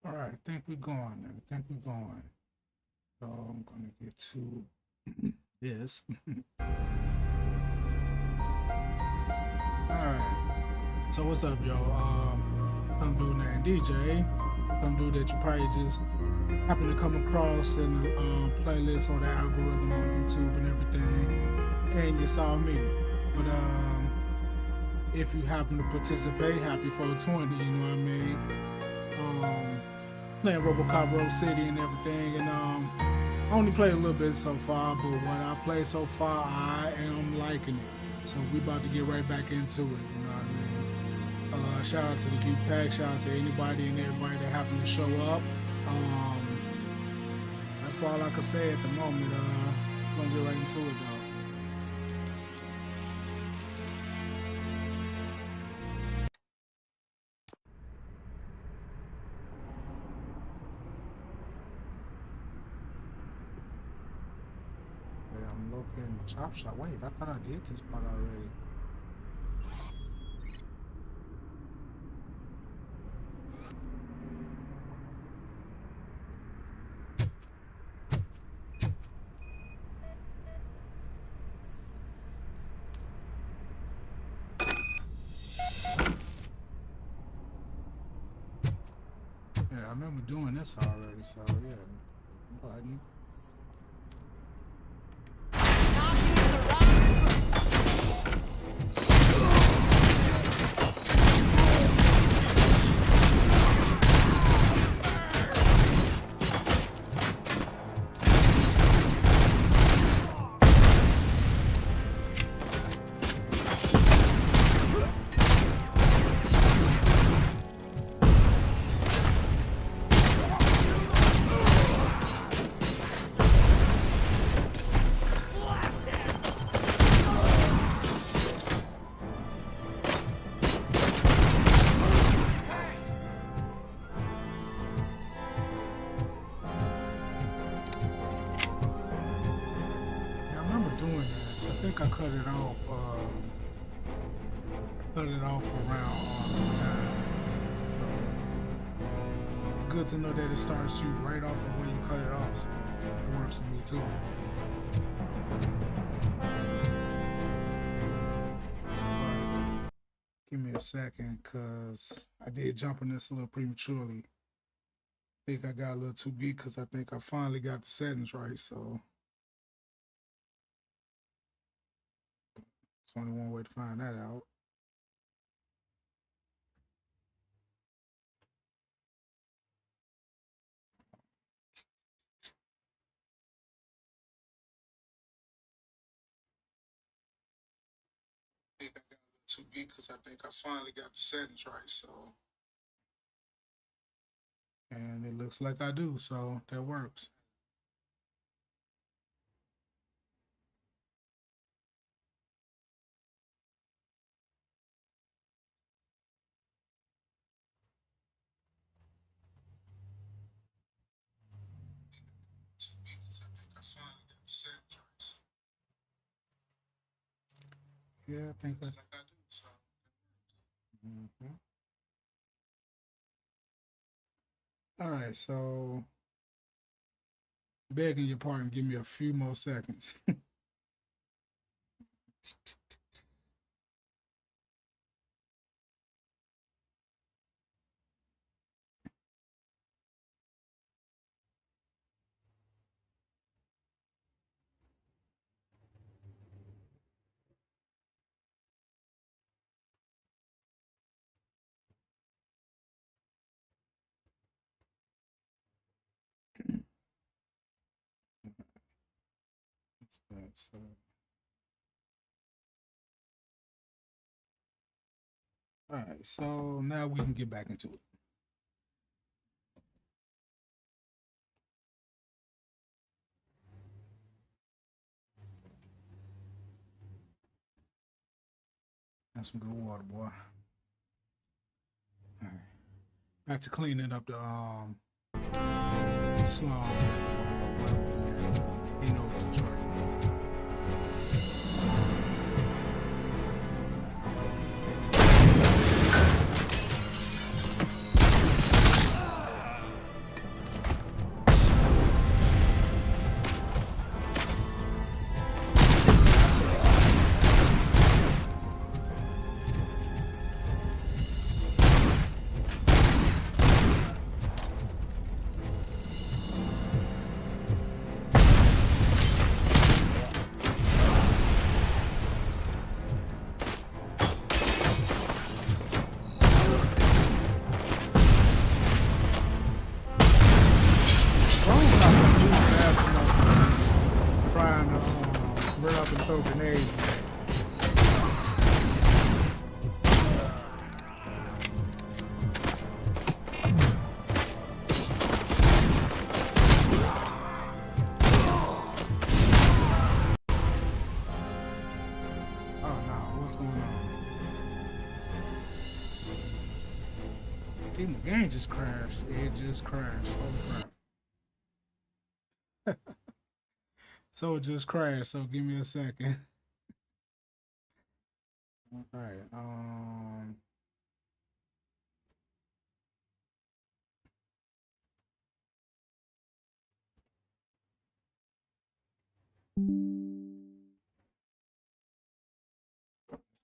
All right, I think we're going. I think we're going. So I'm gonna get to this. All right. So what's up, y'all? Some dude named DJ. Some dude that you probably just happen to come across in the playlist or the algorithm on YouTube and everything, and you saw me. But if you happen to participate, happy 420. You know what I mean? Playing Robocop Road City and everything, and I only played a little bit so far, but what I played so far, I am liking it. So we about to get right back into it. You know what I mean? Shout out to the Geek Pack. Shout out to anybody and everybody that happened to show up. That's all I can say at the moment. Gonna get right into it though. I'm located in the chop shop. Wait, I thought I did this part already. Yeah, I remember doing this already, so yeah. Button. I cut it off. Cut it off around this time. So it's good to know that it starts you right off of when you cut it off. So it works for me too. But give me a second, cause I did jump in this a little prematurely. I think I got a little too geek because I think I finally got the settings right. So. There's only one way to find that out. I think I got a little too big because I think I finally got the settings right. So, and it looks like I do. So that works. Yeah, I think that's like I do. So. All right, so begging your pardon, give me a few more seconds. So. All right, so now we can get back into it. That's some good water, boy. All right, back to cleaning up the slums. You know, Detroit. What's going on? Even the game just crashed. It just crashed. Holy crap. So it just crashed, so give me a second. Alright,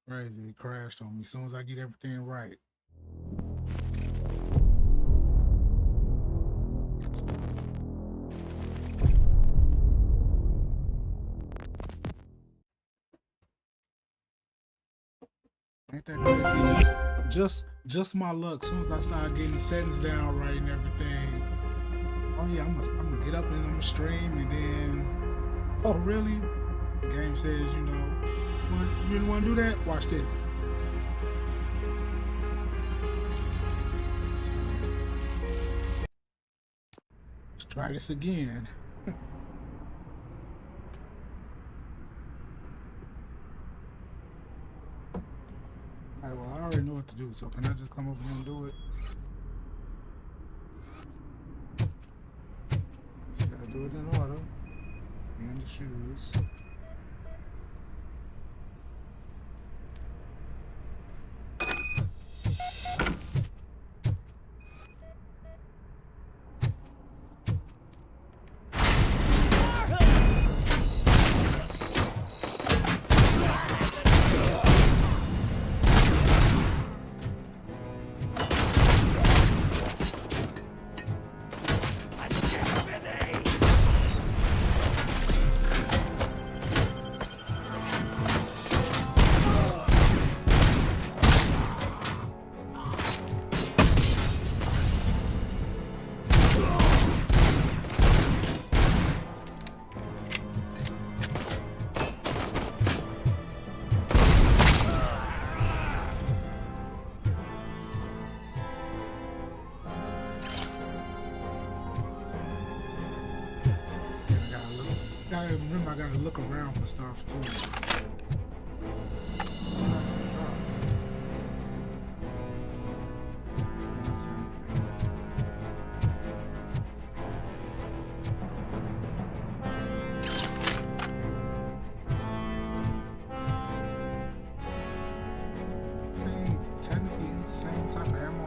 crazy, it crashed on me as soon as I get everything right. Ain't that crazy? Just my luck. As soon as I start getting settings down right and everything. Oh yeah, I'm gonna get up and I'm gonna stream and then. Oh really? The game says, you know, you really want to do that? Watch this. So, let's try this again. Alright, well, I already know what to do, so can I just come over here and do it? Just gotta do it in order. And the shoes. Remember, I gotta look around for stuff too. Technically, it's the same type of ammo.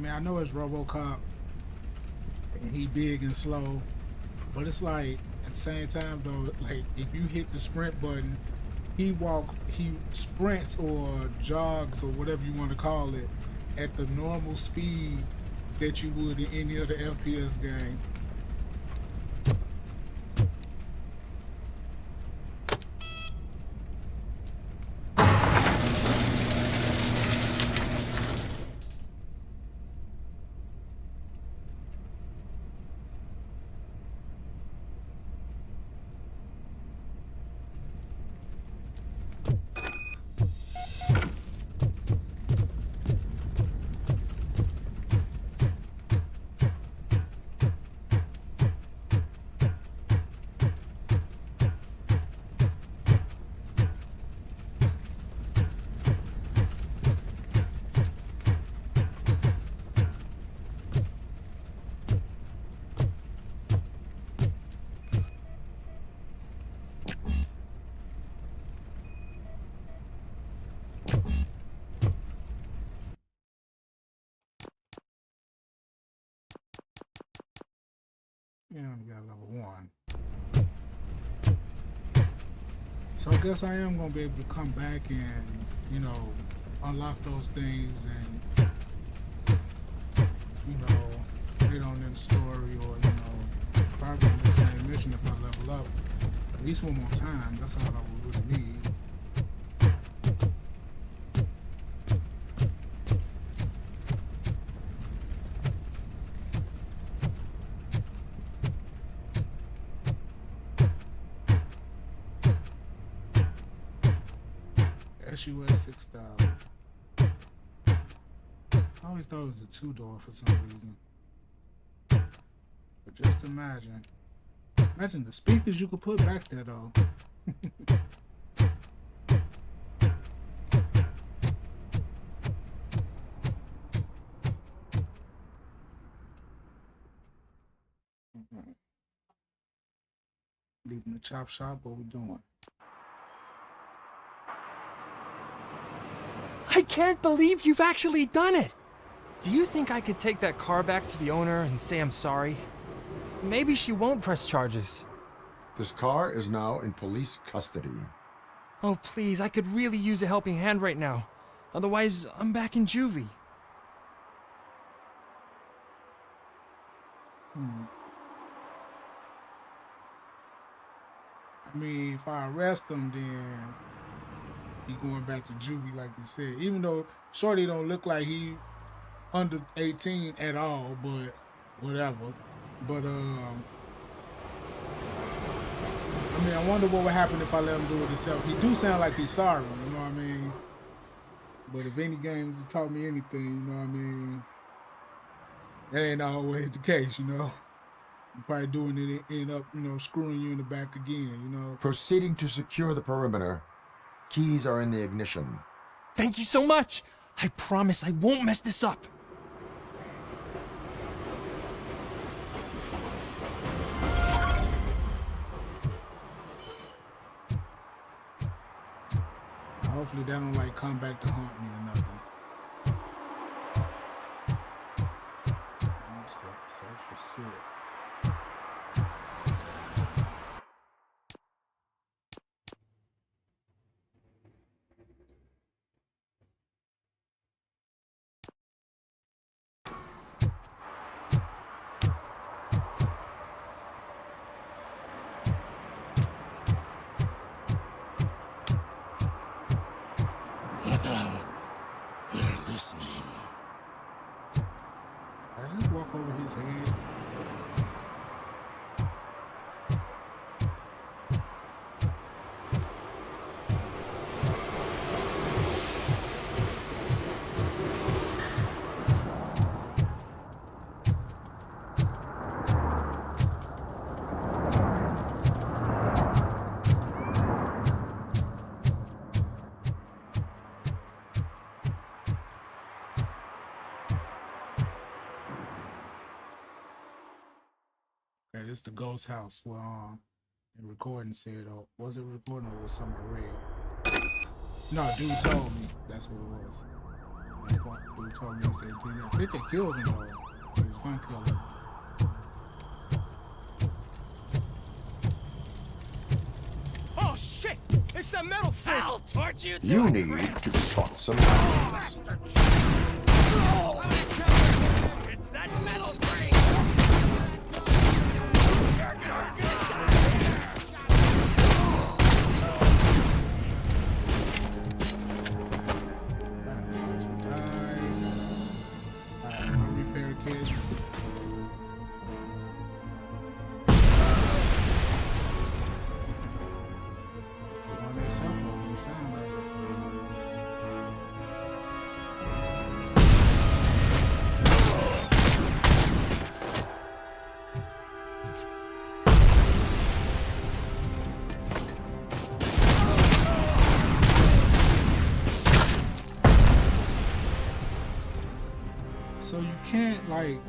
mean, I know it's Robocop and he big and slow, but it's like at the same time though, like if you hit the sprint button, he sprints or jogs or whatever you want to call it at the normal speed that you would in any other FPS game. Yeah, we got level 1. So I guess I am gonna be able to come back and, you know, unlock those things and, you know, get on in the story or, you know, probably in the same mission if I level up at least one more time. That's all I would really need. SUS 6000. I always thought it was a 2-door for some reason. But just imagine the speakers you could put back there though. Leaving the chop shop, what we doing? I can't believe you've actually done it! Do you think I could take that car back to the owner and say I'm sorry? Maybe she won't press charges. This car is now in police custody. Oh please, I could really use a helping hand right now. Otherwise, I'm back in juvie. I mean, if I arrest him, then he going back to juvie, like you said. Even though Shorty don't look like he under 18 at all, but whatever. But I mean, I wonder what would happen if I let him do it himself. He do sound like he's sorry, you know what I mean? But if any games have taught me anything, you know what I mean, that ain't always the case, you know. You're probably doing it, end up, you know, screwing you in the back again, you know. Proceeding to secure the perimeter. Keys are in the ignition. Thank you so much! I promise I won't mess this up. Hopefully they don't like come back to haunt me or nothing. Search for Sid. I just walk over his head. Okay, this is the ghost house where the recording said, oh, was it recording or was something real? No, dude told me that's what it was. what they told me they did. I think they killed him though. He was gonna kill him. Oh shit! It's a metal freak! I'll torch you to You need to talk some things. It's that metal freak! Repair kids. On that cell phone from the sound like it. So you can't like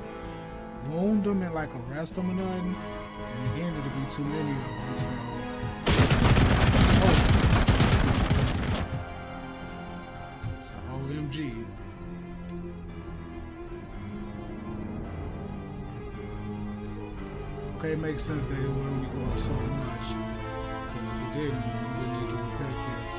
wound them and like arrest them or nothing. And again, it'll be too many of them. So. So OMG. Okay, it makes sense that it would only go up so much. Because if it didn't, you wouldn't need to repair kits.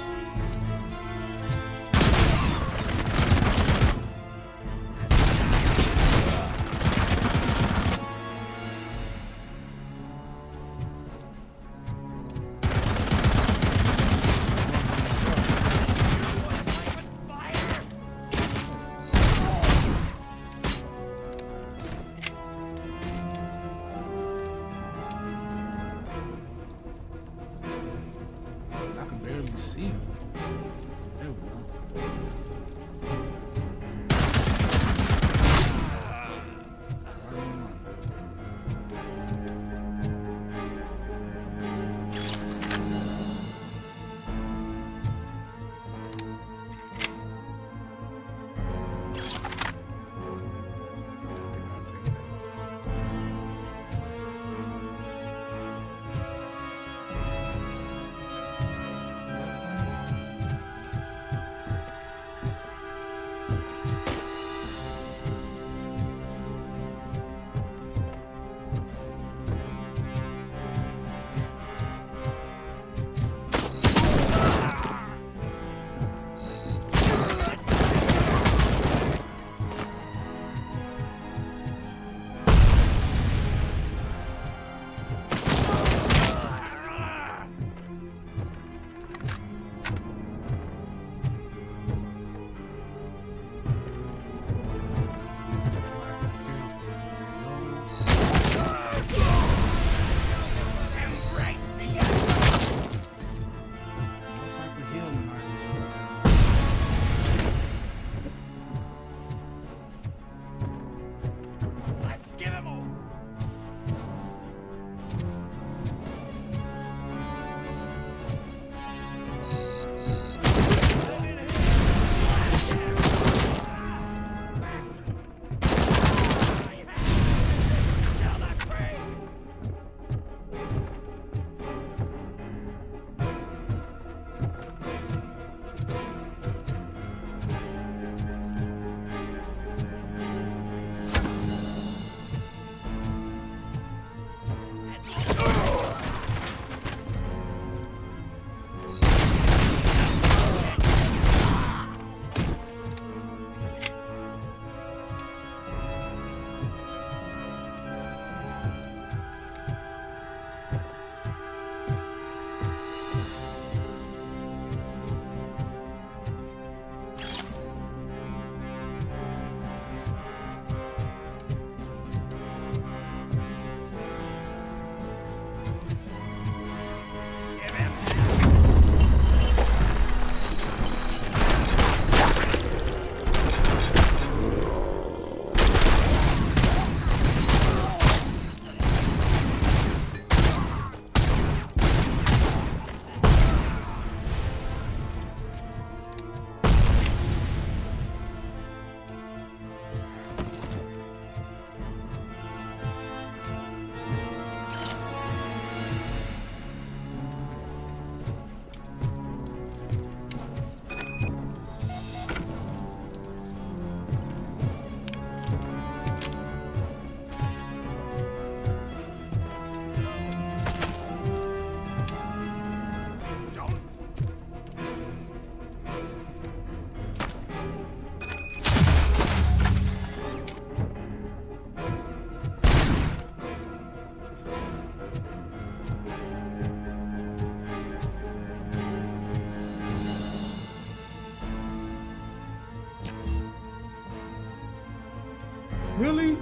Really?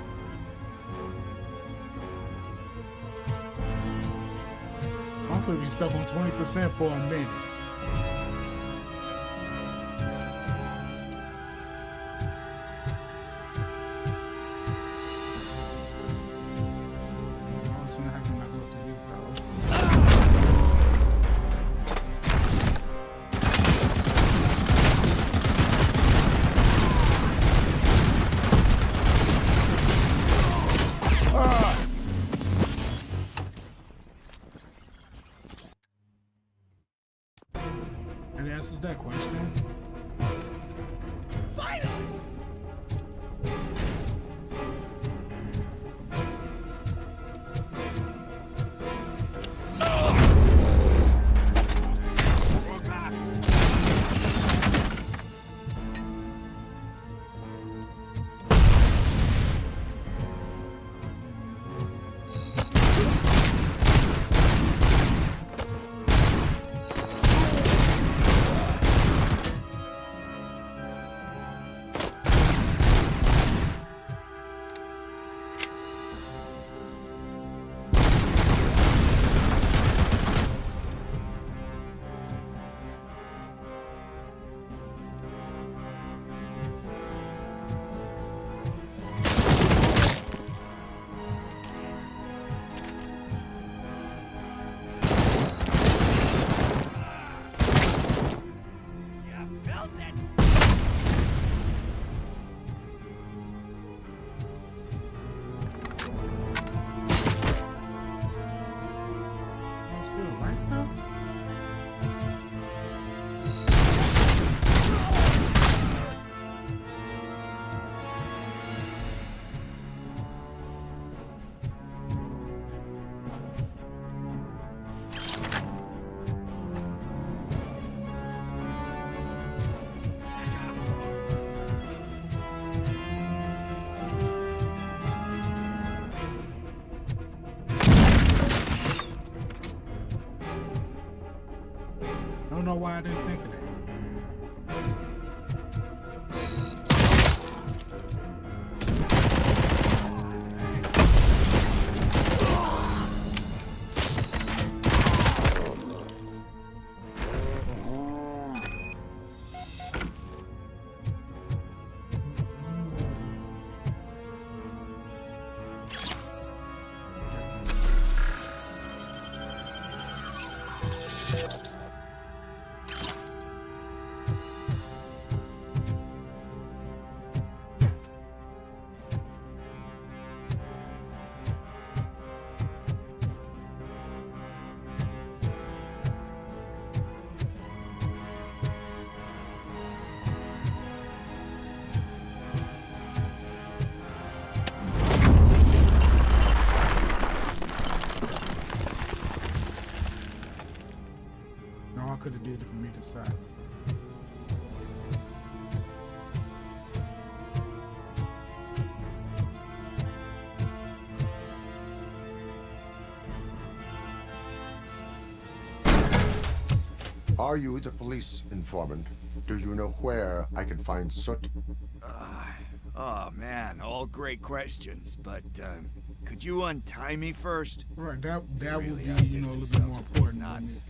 So I'm gonna be stuck on 20% for a minute. What's gonna happen when I go through this though? And it answers that question. Still right now? I don't know why I didn't think of that. No, I could have did it from either side. Are you the police informant? Do you know where I can find Soot? Oh man, all great questions, but could you untie me first? Right, that Really would be, outdid you know, a little bit themselves more with these important. knots.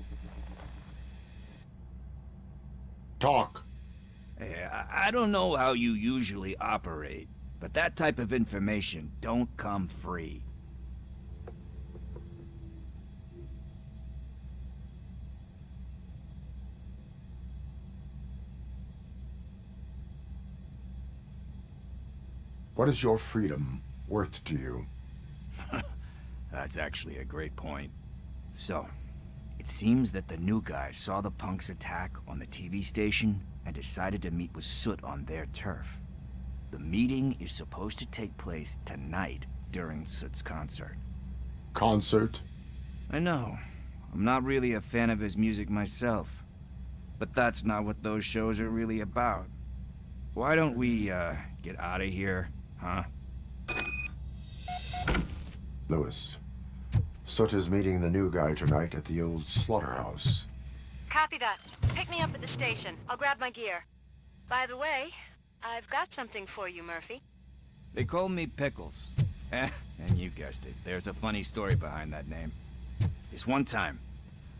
Talk. Hey, I don't know how you usually operate, but that type of information don't come free. What is your freedom worth to you? That's actually a great point. So, it seems that the new guy saw the punks' attack on the TV station and decided to meet with Soot on their turf. The meeting is supposed to take place tonight during Soot's concert. Concert? I know. I'm not really a fan of his music myself. But that's not what those shows are really about. Why don't we, get out of here, huh? Lewis. Soot is meeting the new guy tonight at the old slaughterhouse. Copy that. Pick me up at the station. I'll grab my gear. By the way, I've got something for you, Murphy. They call me Pickles. And you guessed it, there's a funny story behind that name. This one time,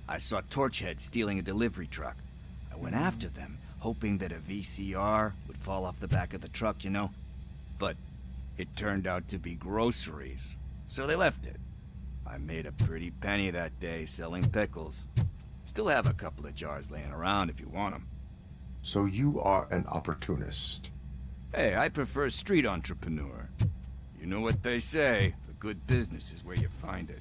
I saw Torchhead stealing a delivery truck. I went after them, hoping that a VCR would fall off the back of the truck, you know? But it turned out to be groceries, so they left it. I made a pretty penny that day selling pickles. Still have a couple of jars laying around if you want them. So you are an opportunist. Hey, I prefer street entrepreneur. You know what they say, a good business is where you find it.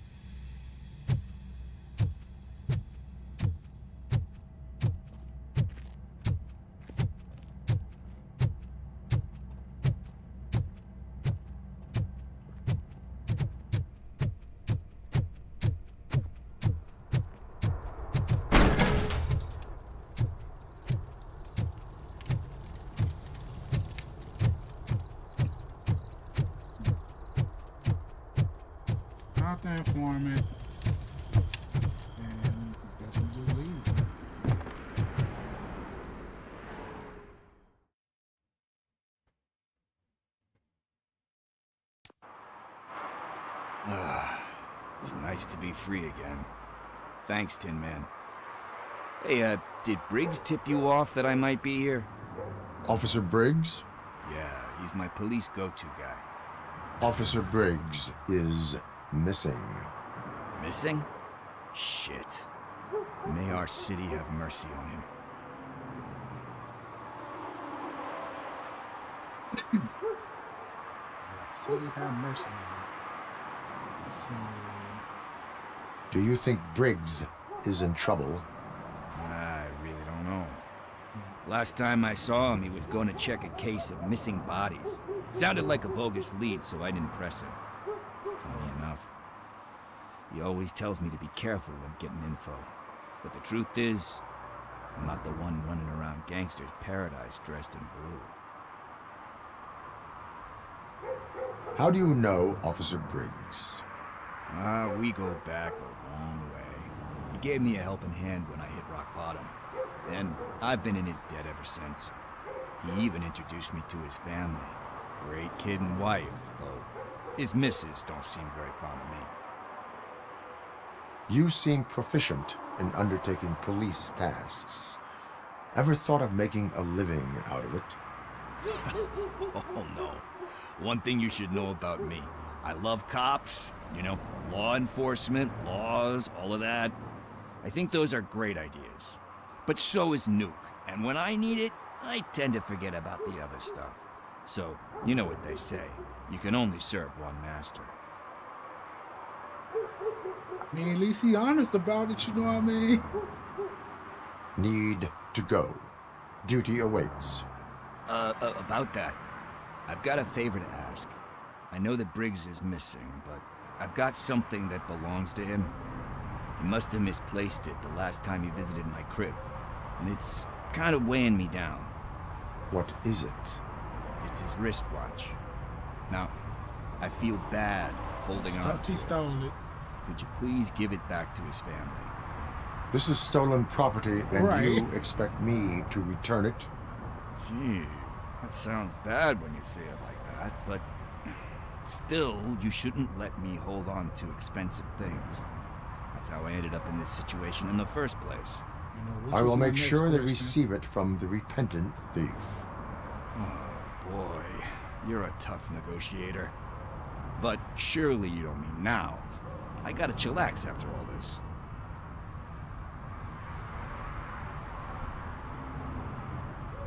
Not the informant. And guess we just leave. It's nice to be free again. Thanks, Tin Man. Hey, did Briggs tip you off that I might be here? Officer Briggs? Yeah, he's my police go-to guy. Officer Briggs is missing. Missing? Shit. May our city have mercy on him. City have mercy on me. Let's see. Do you think Briggs is in trouble? I really don't know. Last time I saw him, he was going to check a case of missing bodies. Sounded like a bogus lead, so I didn't press him. Funny enough. He always tells me to be careful when getting info. But the truth is, I'm not the one running around gangsters' paradise dressed in blue. How do you know Officer Briggs? We go back a long way. He gave me a helping hand when I hit rock bottom. And I've been in his debt ever since. He even introduced me to his family. Great kid and wife, though his missus don't seem very fond of me. You seem proficient in undertaking police tasks. Ever thought of making a living out of it? Oh no. One thing you should know about me. I love cops, you know, law enforcement, laws, all of that. I think those are great ideas. But so is Nuke, and when I need it, I tend to forget about the other stuff. So, you know what they say. You can only serve one master. I mean, at least he honest about it, you know what I mean? Need to go. Duty awaits. About that, I've got a favor to ask. I know that Briggs is missing, but I've got something that belongs to him. He must have misplaced it the last time he visited my crib, and it's kind of weighing me down. What is it? It's his wristwatch. Now, I feel bad holding on to He it. stole it. Could you please give it back to his family? This is stolen property, and Right. you expect me to return it? Gee, that sounds bad when you say it like that, but still, you shouldn't let me hold on to expensive things. That's how I ended up in this situation in the first place. You know, which I was will my make next sure they question. receive it from the repentant thief. Oh boy, you're a tough negotiator. But surely you don't mean now. I gotta chillax after all this.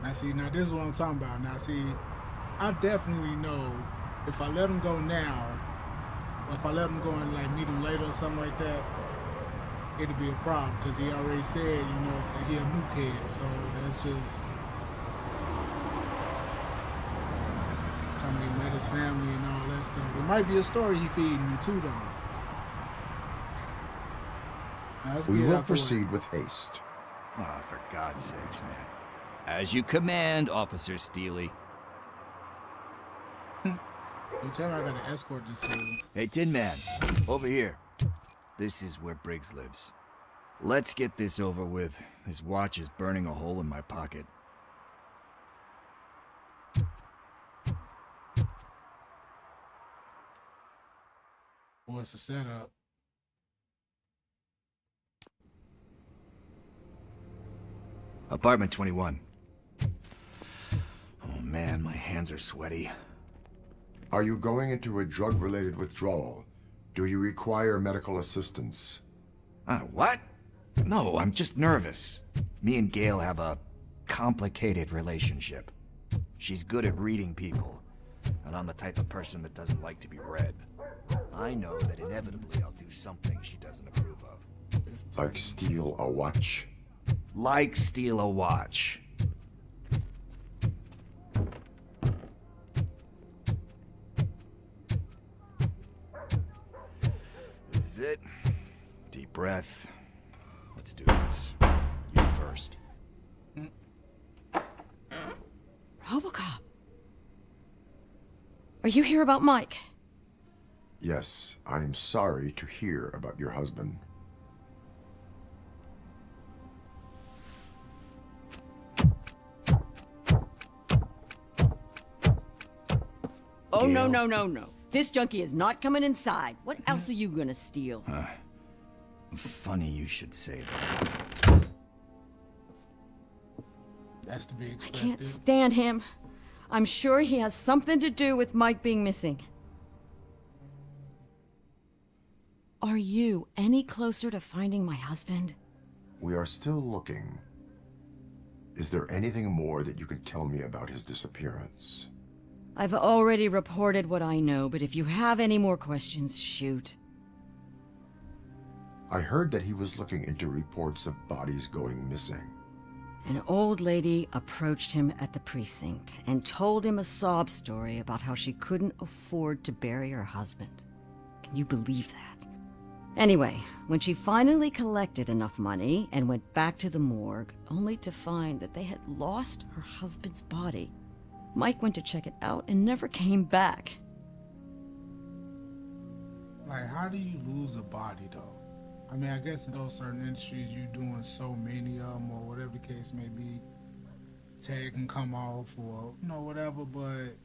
Now this is what I'm talking about. Now see, I definitely know if I let him go now, or if I let him go and like meet him later or something like that, it'd be a problem because he already said, you know what I'm saying, he a nuke head, so that's just trying to met his family and all that stuff. It might be a story he feeding you too though. Now, let's We get will out the way. proceed with haste. Oh, for God's sakes, man. As you command, Officer Steely. You tell me I gotta escort this fool. Hey, Tin Man, over here. This is where Briggs lives. Let's get this over with. His watch is burning a hole in my pocket. What's the setup? Apartment 21. Oh man, my hands are sweaty. Are you going into a drug-related withdrawal? Do you require medical assistance? What? No, I'm just nervous. Me and Gail have a complicated relationship. She's good at reading people, and I'm the type of person that doesn't like to be read. I know that inevitably I'll do something she doesn't approve of. Like steal a watch? Like steal a watch. This is it. Deep breath. Let's do this. You first. Robocop. Are you here about Mike? Yes, I am sorry to hear about your husband. Oh, no, Gail. no, no, no. This junkie is not coming inside. What else are you gonna steal? Funny you should say that. That's to be I expected. can't stand him. I'm sure he has something to do with Mike being missing. Are you any closer to finding my husband? We are still looking. Is there anything more that you can tell me about his disappearance? I've already reported what I know, but if you have any more questions, shoot. I heard that he was looking into reports of bodies going missing. An old lady approached him at the precinct and told him a sob story about how she couldn't afford to bury her husband. Can you believe that? Anyway, when she finally collected enough money and went back to the morgue, only to find that they had lost her husband's body, Mike went to check it out and never came back. Like, how do you lose a body, though? I mean, I guess in those certain industries, you're doing so many of them, or whatever the case may be. Tag can come off, or, you know, whatever, but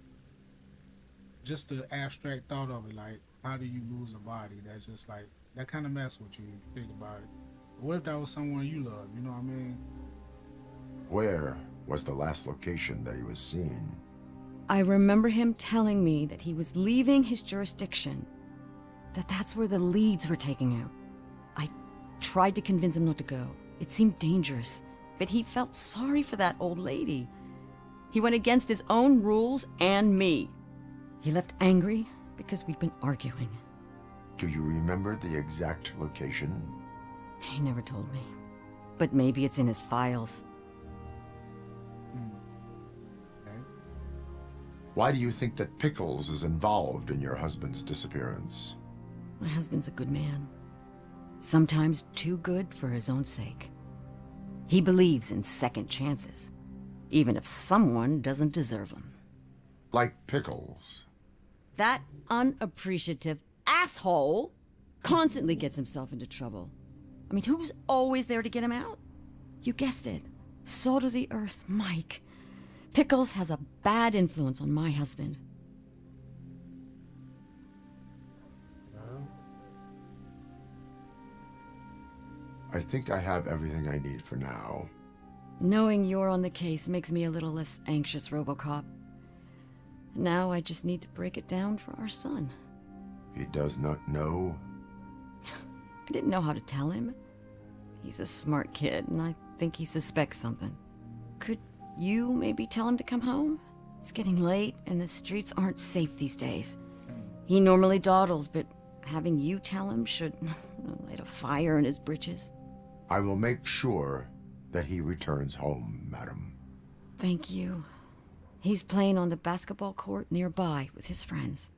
just the abstract thought of it, like, how do you lose a body? That's just like, that kind of mess with you, if you think about it. But what if that was someone you love, you know what I mean? Where was the last location that he was seen? I remember him telling me that he was leaving his jurisdiction, that that's where the leads were taking him. I tried to convince him not to go. It seemed dangerous, but he felt sorry for that old lady. He went against his own rules and me. He left angry because we'd been arguing. Do you remember the exact location? He never told me, but maybe it's in his files. Okay. Why do you think that Pickles is involved in your husband's disappearance? My husband's a good man. Sometimes too good for his own sake. He believes in second chances, even if someone doesn't deserve them. Like Pickles. That unappreciative asshole constantly gets himself into trouble. I mean, who's always there to get him out? You guessed it. Salt of the earth, Mike. Pickles has a bad influence on my husband. I think I have everything I need for now. Knowing you're on the case makes me a little less anxious, Robocop. Now I just need to break it down for our son. He does not know. I didn't know how to tell him. He's a smart kid, and I think he suspects something. Could you maybe tell him to come home? It's getting late, and the streets aren't safe these days. He normally dawdles, but having you tell him should light a fire in his britches. I will make sure that he returns home, madam. Thank you. He's playing on the basketball court nearby with his friends.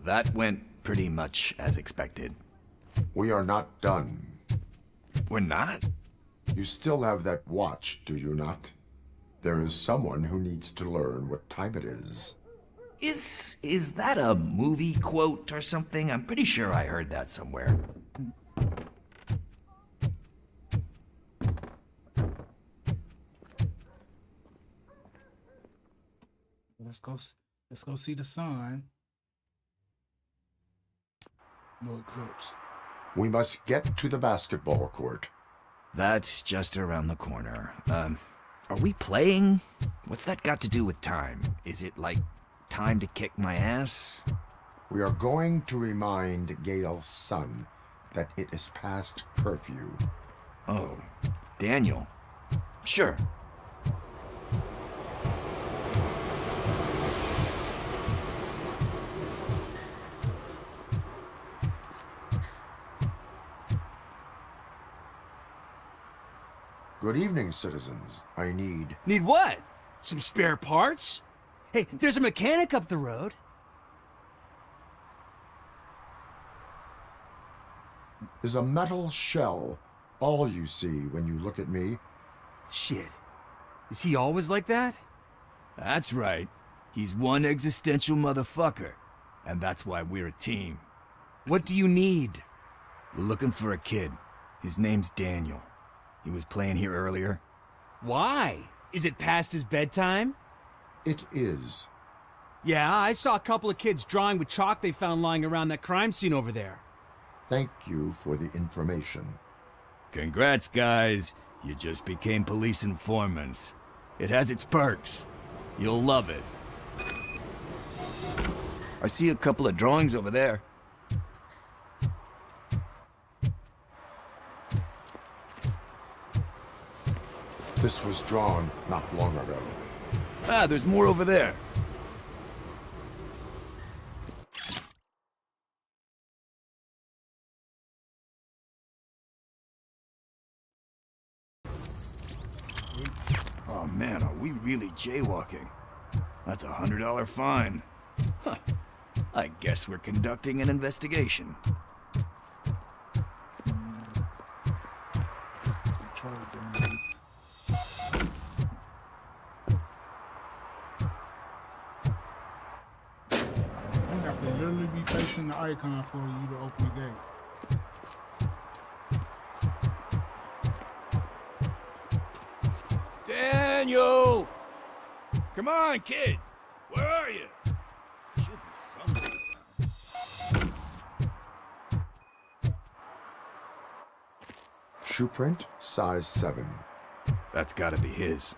That went pretty much as expected. We are not done. We're not? You still have that watch, do you not? There is someone who needs to learn what time it is. Is that a movie quote or something? I'm pretty sure I heard that somewhere. let's go. Let's go see the sun. No eclipse. We must get to the basketball court. That's just around the corner. Are we playing? What's that got to do with time? Is it like time to kick my ass? We are going to remind Gail's son that it is past curfew. Oh, Daniel. Sure. Good evening, citizens. I need... Need what? Some spare parts? Hey, there's a mechanic up the road. Is a metal shell all you see when you look at me? Shit. Is he always like that? That's right. He's one existential motherfucker. And that's why we're a team. What do you need? We're looking for a kid. His name's Daniel. He was playing here earlier. Why? Is it past his bedtime? It is. Yeah, I saw a couple of kids drawing with chalk they found lying around that crime scene over there. Thank you for the information. Congrats, guys. You just became police informants. It has its perks. You'll love it. I see a couple of drawings over there. This was drawn not long ago. Ah, there's more over there. Oh man, are we really jaywalking? That's a $100 fine. Huh. I guess we're conducting an investigation. You have to literally be facing the icon for you to open the gate. Daniel! Come on, kid! Where are you? Should be somewhere. Shoe print, size 7. That's gotta be his.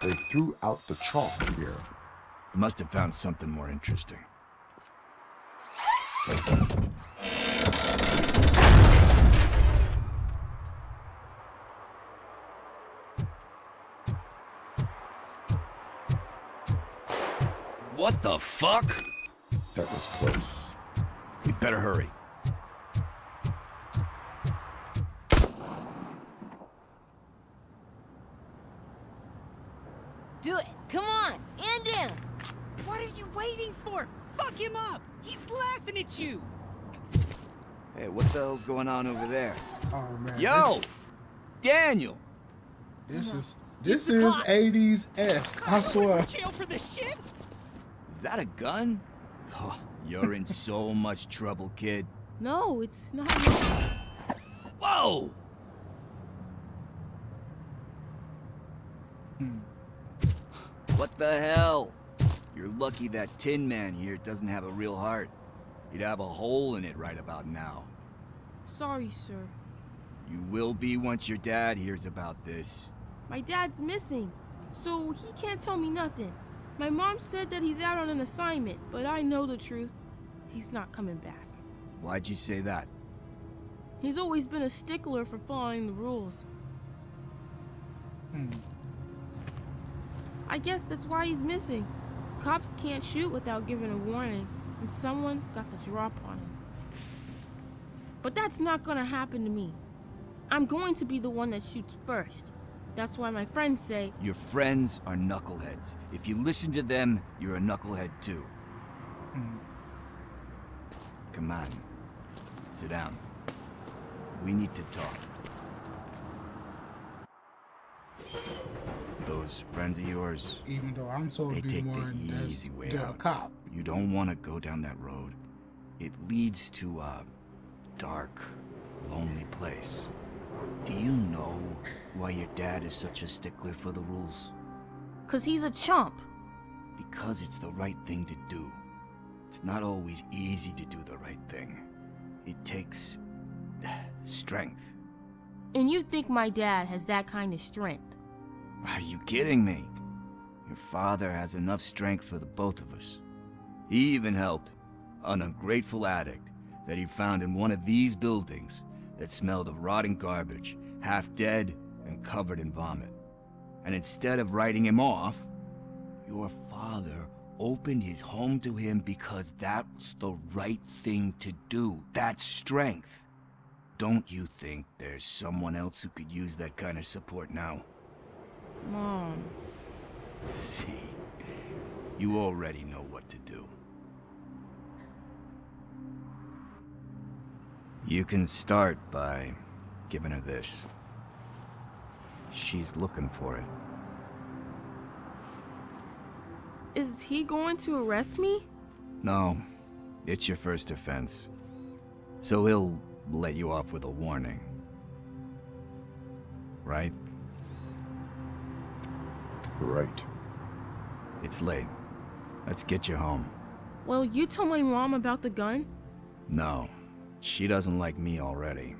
They threw out the chalk here. Must have found something more interesting. What the fuck? That was close. We better hurry. Do it. Come on. End him. What are you waiting for? Fuck him up! He's laughing at you! Hey, what the hell's going on over there? Oh man. Yo! Daniel! This is It's the 80s-esque, I swear. Jail for this shit? Is that a gun? Oh, you're in so much trouble, kid. No, it's not. Whoa! What the hell? You're lucky that Tin Man here doesn't have a real heart. He'd have a hole in it right about now. Sorry, sir. You will be once your dad hears about this. My dad's missing, so he can't tell me nothing. My mom said that he's out on an assignment, but I know the truth. He's not coming back. Why'd you say that? He's always been a stickler for following the rules. I guess that's why he's missing. Cops can't shoot without giving a warning, and someone got the drop on him. But that's not gonna happen to me. I'm going to be the one that shoots first. That's why my friends say, Your friends are knuckleheads. If you listen to them, you're a knucklehead too. Come on. Sit down. We need to talk. those friends of yours, Even though I'm supposed they to be take the the one that's easy way the out. cop. You don't want to go down that road. It leads to a dark, lonely place. Do you know why your dad is such a stickler for the rules? 'Cause he's a chump. Because it's the right thing to do. It's not always easy to do the right thing. It takes strength. And you think my dad has that kind of strength? Are you kidding me? Your father has enough strength for the both of us. He even helped an ungrateful addict that he found in one of these buildings that smelled of rotting garbage, half dead and covered in vomit. And instead of writing him off, your father opened his home to him because that's the right thing to do. That's strength. Don't you think there's someone else who could use that kind of support now? Mom. See, you already know what to do. You can start by giving her this. She's looking for it. Is he going to arrest me? No, it's your first offense. So he'll let you off with a warning. Right? Right. It's late. Let's get you home. Well, you told my mom about the gun? No, she doesn't like me already.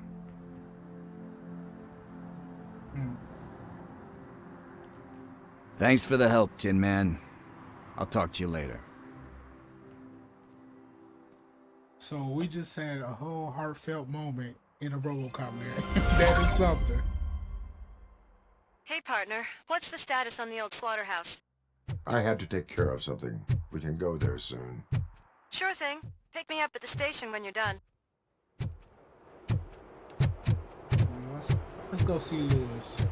Thanks for the help, Tin Man. I'll talk to you later. So we just had a whole heartfelt moment in a Robocop man. That is something. Hey, partner. What's the status on the old slaughterhouse? I had to take care of something. We can go there soon. Sure thing. Pick me up at the station when you're done. Let's go see Lewis.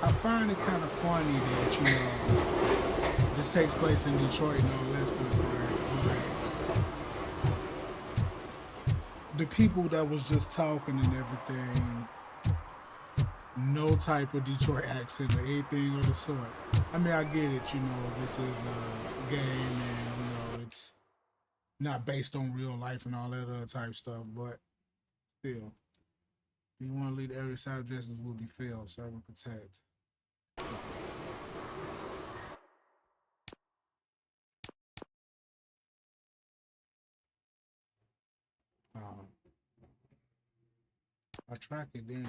I find it kind of funny that, you know, this takes place in Detroit and all that stuff, right? But the people that was just talking and everything, no type of Detroit accent or anything of the sort. I mean, I get it, you know, this is a game and, you know, it's not based on real life and all that other type stuff, but still. You want to lead the area side objectives will be failed, serve and protect. I track it in.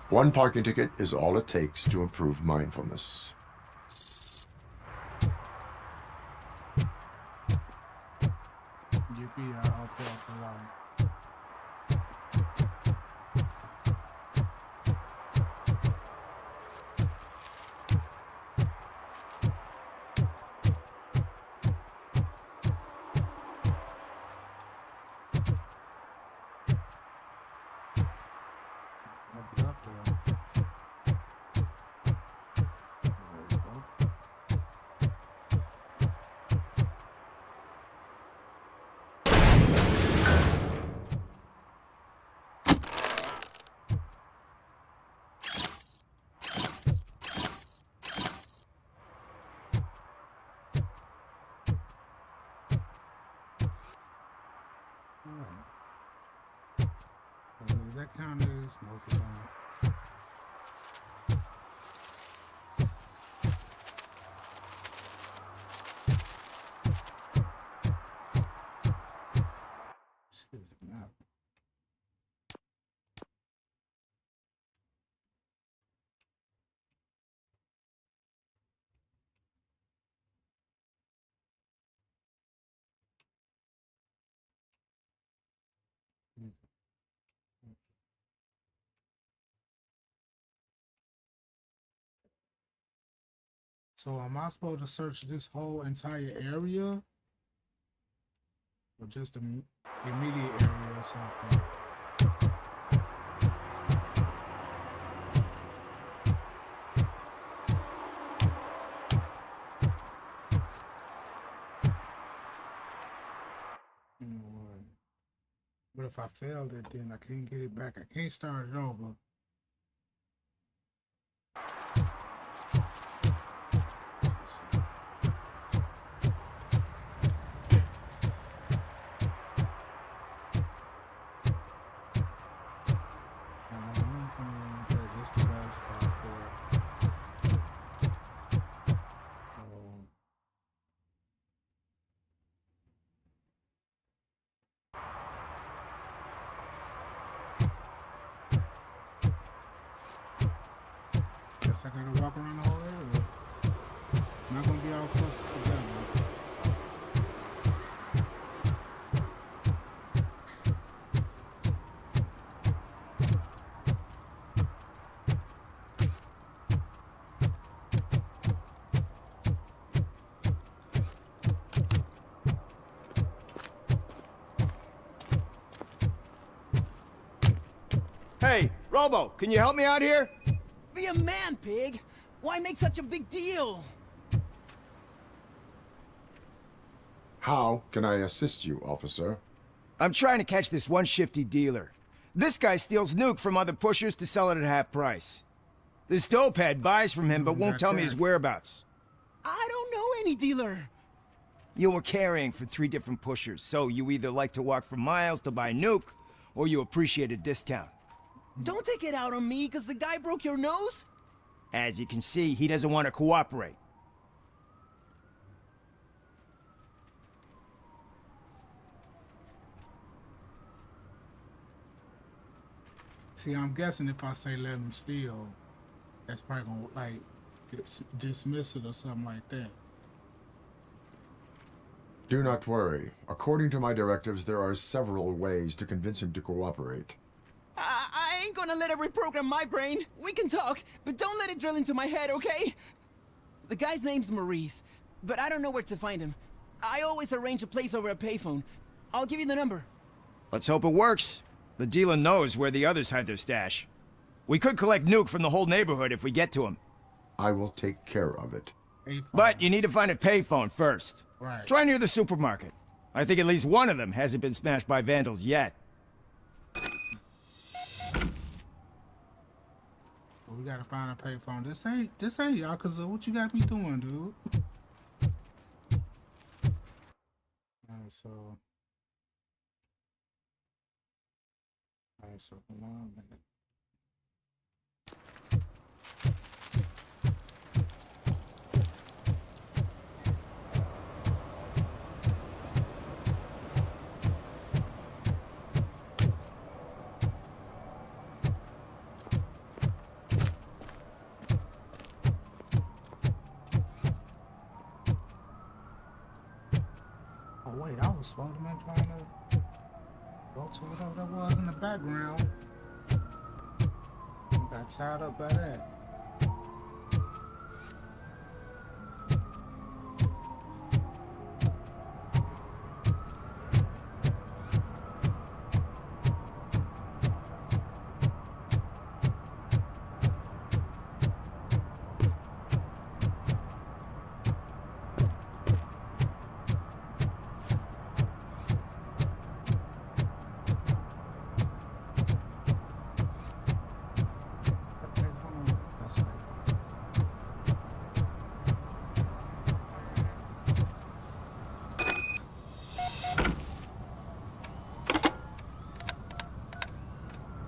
One parking ticket is all it takes to improve mindfulness. Yippee, I'll pay off the line. So does that count as no coupon? Excuse me. So am I supposed to search this whole entire area? Or just the immediate area or something? You know what? But if I failed it, then I can't get it back. I can't start it over. I gotta walk around the whole area. I'm not gonna be all close together. Hey, Robo, can you help me out here? Be a man, pig! Why make such a big deal? How can I assist you, officer? I'm trying to catch this one shifty dealer. This guy steals nuke from other pushers to sell it at half price. This dopehead buys from him but won't tell me his whereabouts. I don't know any dealer. You were carrying for 3 different pushers, so you either like to walk for miles to buy nuke, or you appreciate a discount. Don't take it out on me, because the guy broke your nose? As you can see, he doesn't want to cooperate. See, I'm guessing if I say let him steal, that's probably gonna like dismiss it or something like that. Do not worry. According to my directives, there are several ways to convince him to cooperate. I ain't gonna let it reprogram my brain. We can talk, but don't let it drill into my head, okay? The guy's name's Maurice, but I don't know where to find him. I always arrange a place over a payphone. I'll give you the number. Let's hope it works. The dealer knows where the others hide their stash. We could collect nuke from the whole neighborhood if we get to him. I will take care of it. But you need to find a payphone first. Right. Try near the supermarket. I think at least one of them hasn't been smashed by vandals yet. We gotta find a payphone. This ain't y'all, cause of what you got me doing, dude. Alright, so come on, man. Wait, I was supposed to be trying to go to whatever that was in the background. I got tied up by that.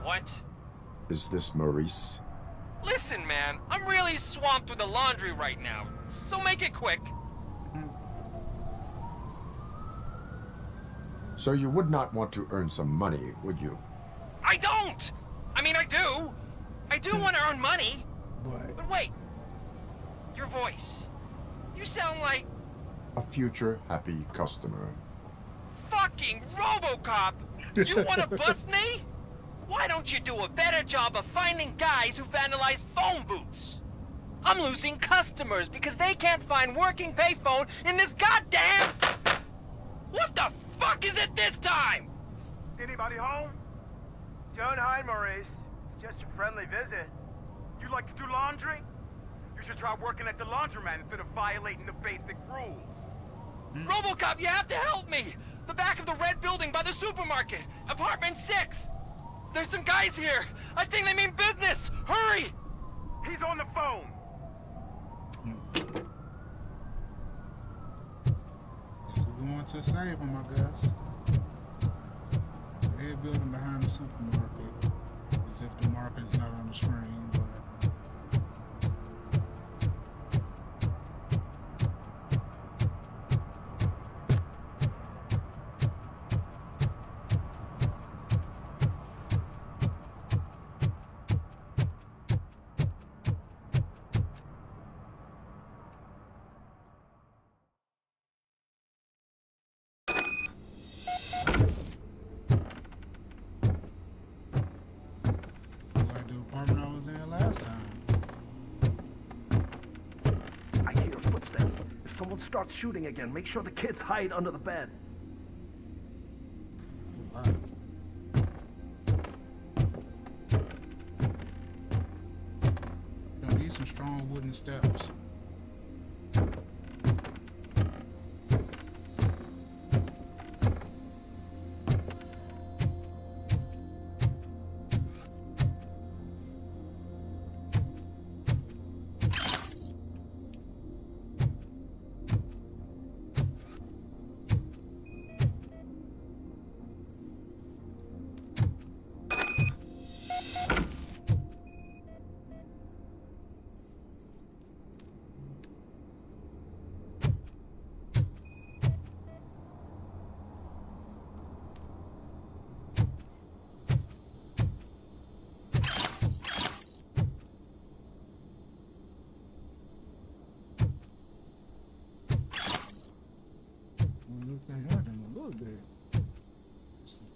What? Is this Maurice? Listen, man, I'm really swamped with the laundry right now, so make it quick. So you would not want to earn some money, would you? I don't! I mean, I do. I do want to earn money. But wait. Your voice. You sound like... A future happy customer. fucking Robocop! You want to bust me? Why don't you do a better job of finding guys who vandalize phone booths? I'm losing customers because they can't find working payphone in this goddamn... What the fuck is it this time? Anybody home? Don't hide, Maurice. It's just a friendly visit. You like to do laundry? You should try working at the laundromat instead of violating the basic rules. Robocop, you have to help me! The back of the red building by the supermarket, apartment 6. There's some guys here. I think they mean business. Hurry! He's on the phone. Guess we're going to save him, I guess. Red building behind the supermarket. As if the market is not on the screen, but... Starts shooting again. Make sure the kids hide under the bed. Gonna need some strong wooden steps.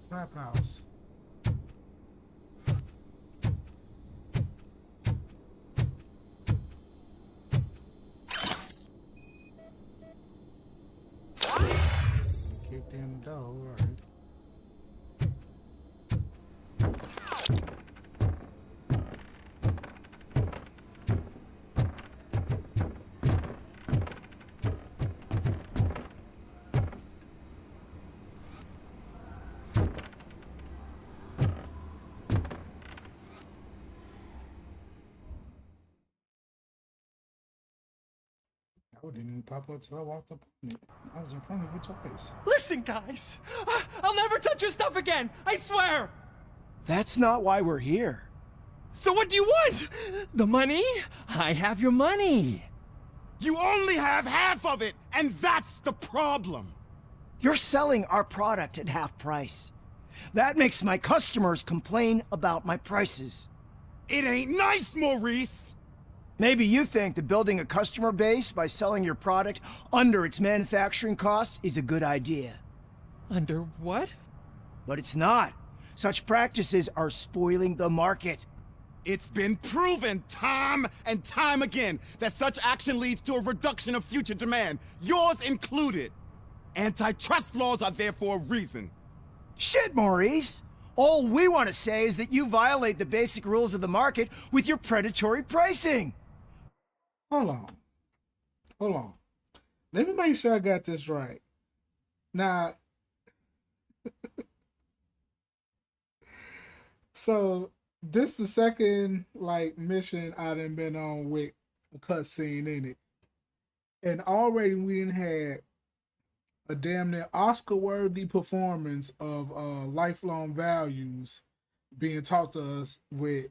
Trap house. Kicked in the door, alright. I didn't even pop up till I walked up on it. I was in front of it twice. Listen, guys! I'll never touch your stuff again! I swear! That's not why we're here. So what do you want? The money? I have your money. You only have half of it, and that's the problem. You're selling our product at half price. That makes my customers complain about my prices. It ain't nice, Maurice! Maybe you think that building a customer base by selling your product under its manufacturing costs is a good idea. Under what? But it's not. Such practices are spoiling the market. It's been proven time and time again that such action leads to a reduction of future demand, yours included. Antitrust laws are there for a reason. Shit, Maurice! All we want to say is that you violate the basic rules of the market with your predatory pricing. Hold on. Let me make sure I got this right. Now, so this the second mission I done been on with a cutscene in it, and already we done had a damn near Oscar-worthy performance of lifelong values being taught to us with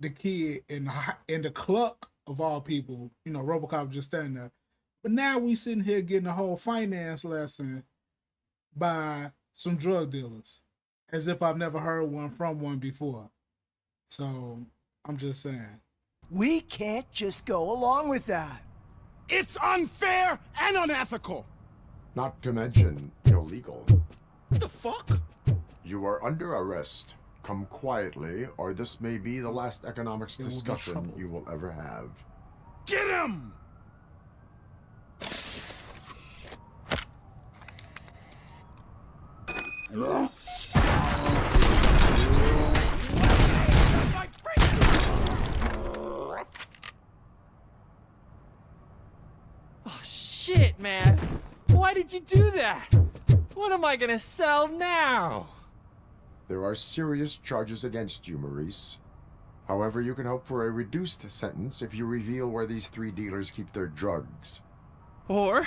the kid in the cluck of all people, you know, Robocop just standing there. But now we sitting here getting a whole finance lesson by some drug dealers, as if I've never heard one from one before. So I'm just saying, we can't just go along with that. It's unfair and unethical. Not to mention illegal. What the fuck? You are under arrest. Come quietly, or this may be the last economics discussion you will ever have. Get him! Oh, shit, man. Why did you do that? What am I gonna sell now? There are serious charges against you, Maurice. However, you can hope for a reduced sentence if you reveal where these 3 dealers keep their drugs. Or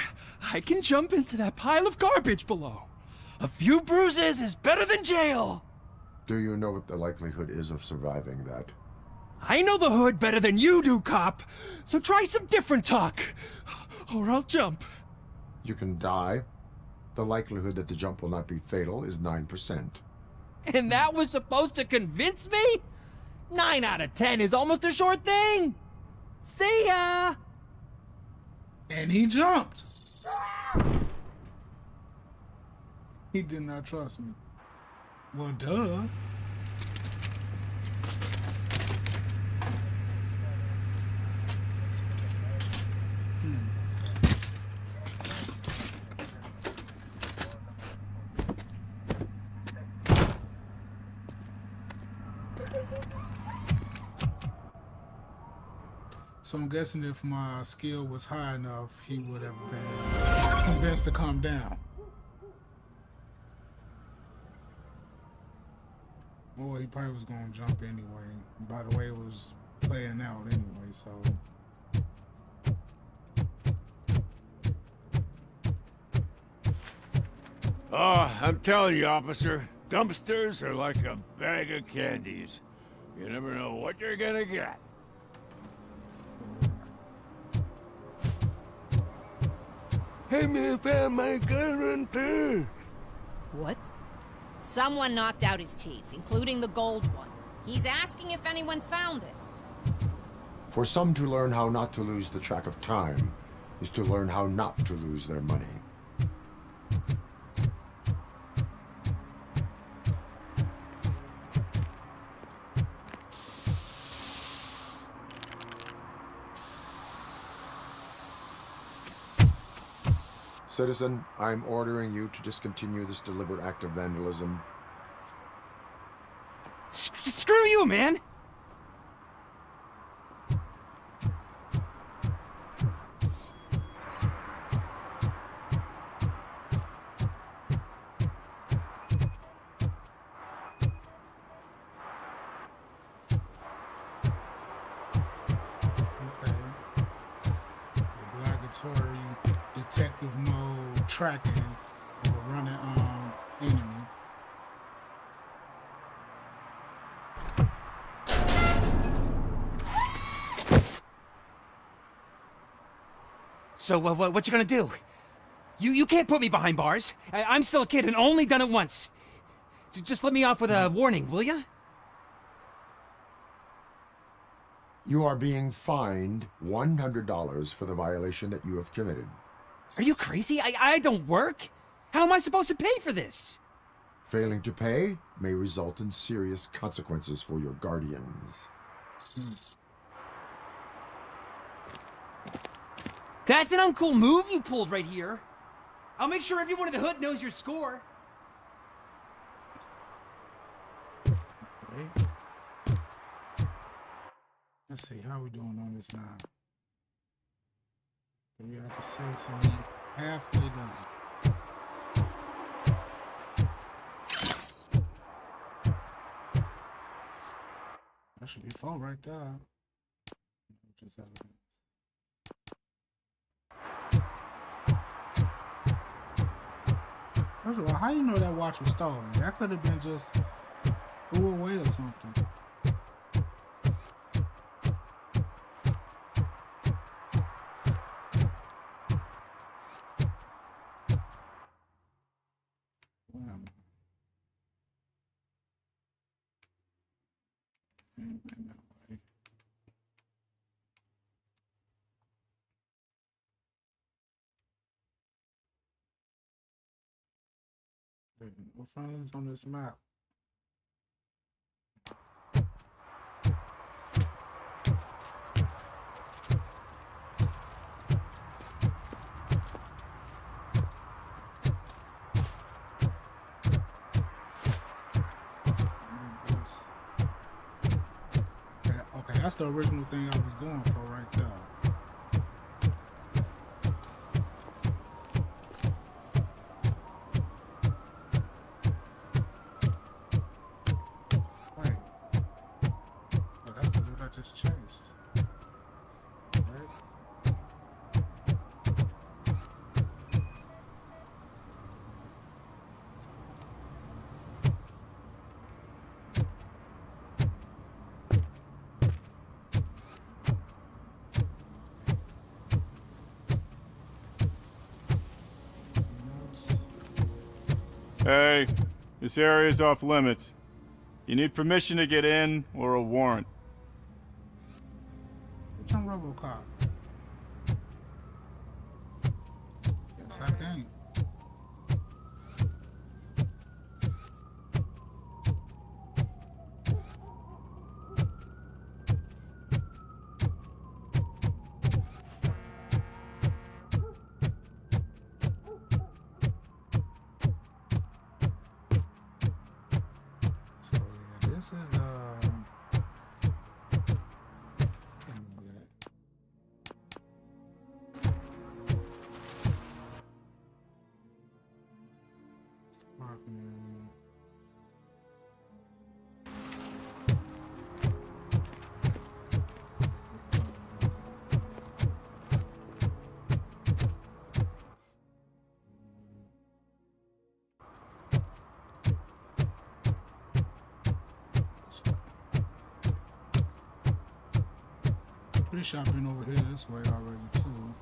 I can jump into that pile of garbage below. A few bruises is better than jail. Do you know what the likelihood is of surviving that? I know the hood better than you do, cop. So try some different talk, or I'll jump. You can die. The likelihood that the jump will not be fatal is 9%. And that was supposed to convince me? 9 out of 10 is almost a sure thing. See ya! And he jumped. He did not trust me. Well, duh. So I'm guessing if my skill was high enough, he would have been convinced to calm down. Well, he probably was gonna jump anyway. By the way, it was playing out anyway, so. Oh, I'm telling you, officer, dumpsters are like a bag of candies. You never know what you're gonna get. Hey, man, found my gun on purse. What? Someone knocked out his teeth, including the gold one. He's asking if anyone found it. For some to learn how not to lose the track of time is to learn how not to lose their money. Citizen, I'm ordering you to discontinue this deliberate act of vandalism. Screw you, man! Obligatory detective mode tracking of a running enemy. So, what you gonna do? You can't put me behind bars. I'm still a kid and only done it once. Just let me off with a warning, will ya? You are being fined $100 for the violation that you have committed. Are you crazy? I don't work. How am I supposed to pay for this? Failing to pay may result in serious consequences for your guardians. That's an uncool move you pulled right here. I'll make sure everyone in the hood knows your score. Okay. Let's see, how we doing on this now? We have to say so we halfway done. That should be full right there. Just have it. First of all, how do you know that watch was stolen? That could have been just threw away or something. What finally is on this map? That's the original thing I was going for right there. Wait. Oh, that's the dude I just chased. Right? Hey, this area's off limits. You need permission to get in or a warrant. What's on Robocop? Yes, I can. So yeah, this is pretty sure I've been over here this way already too.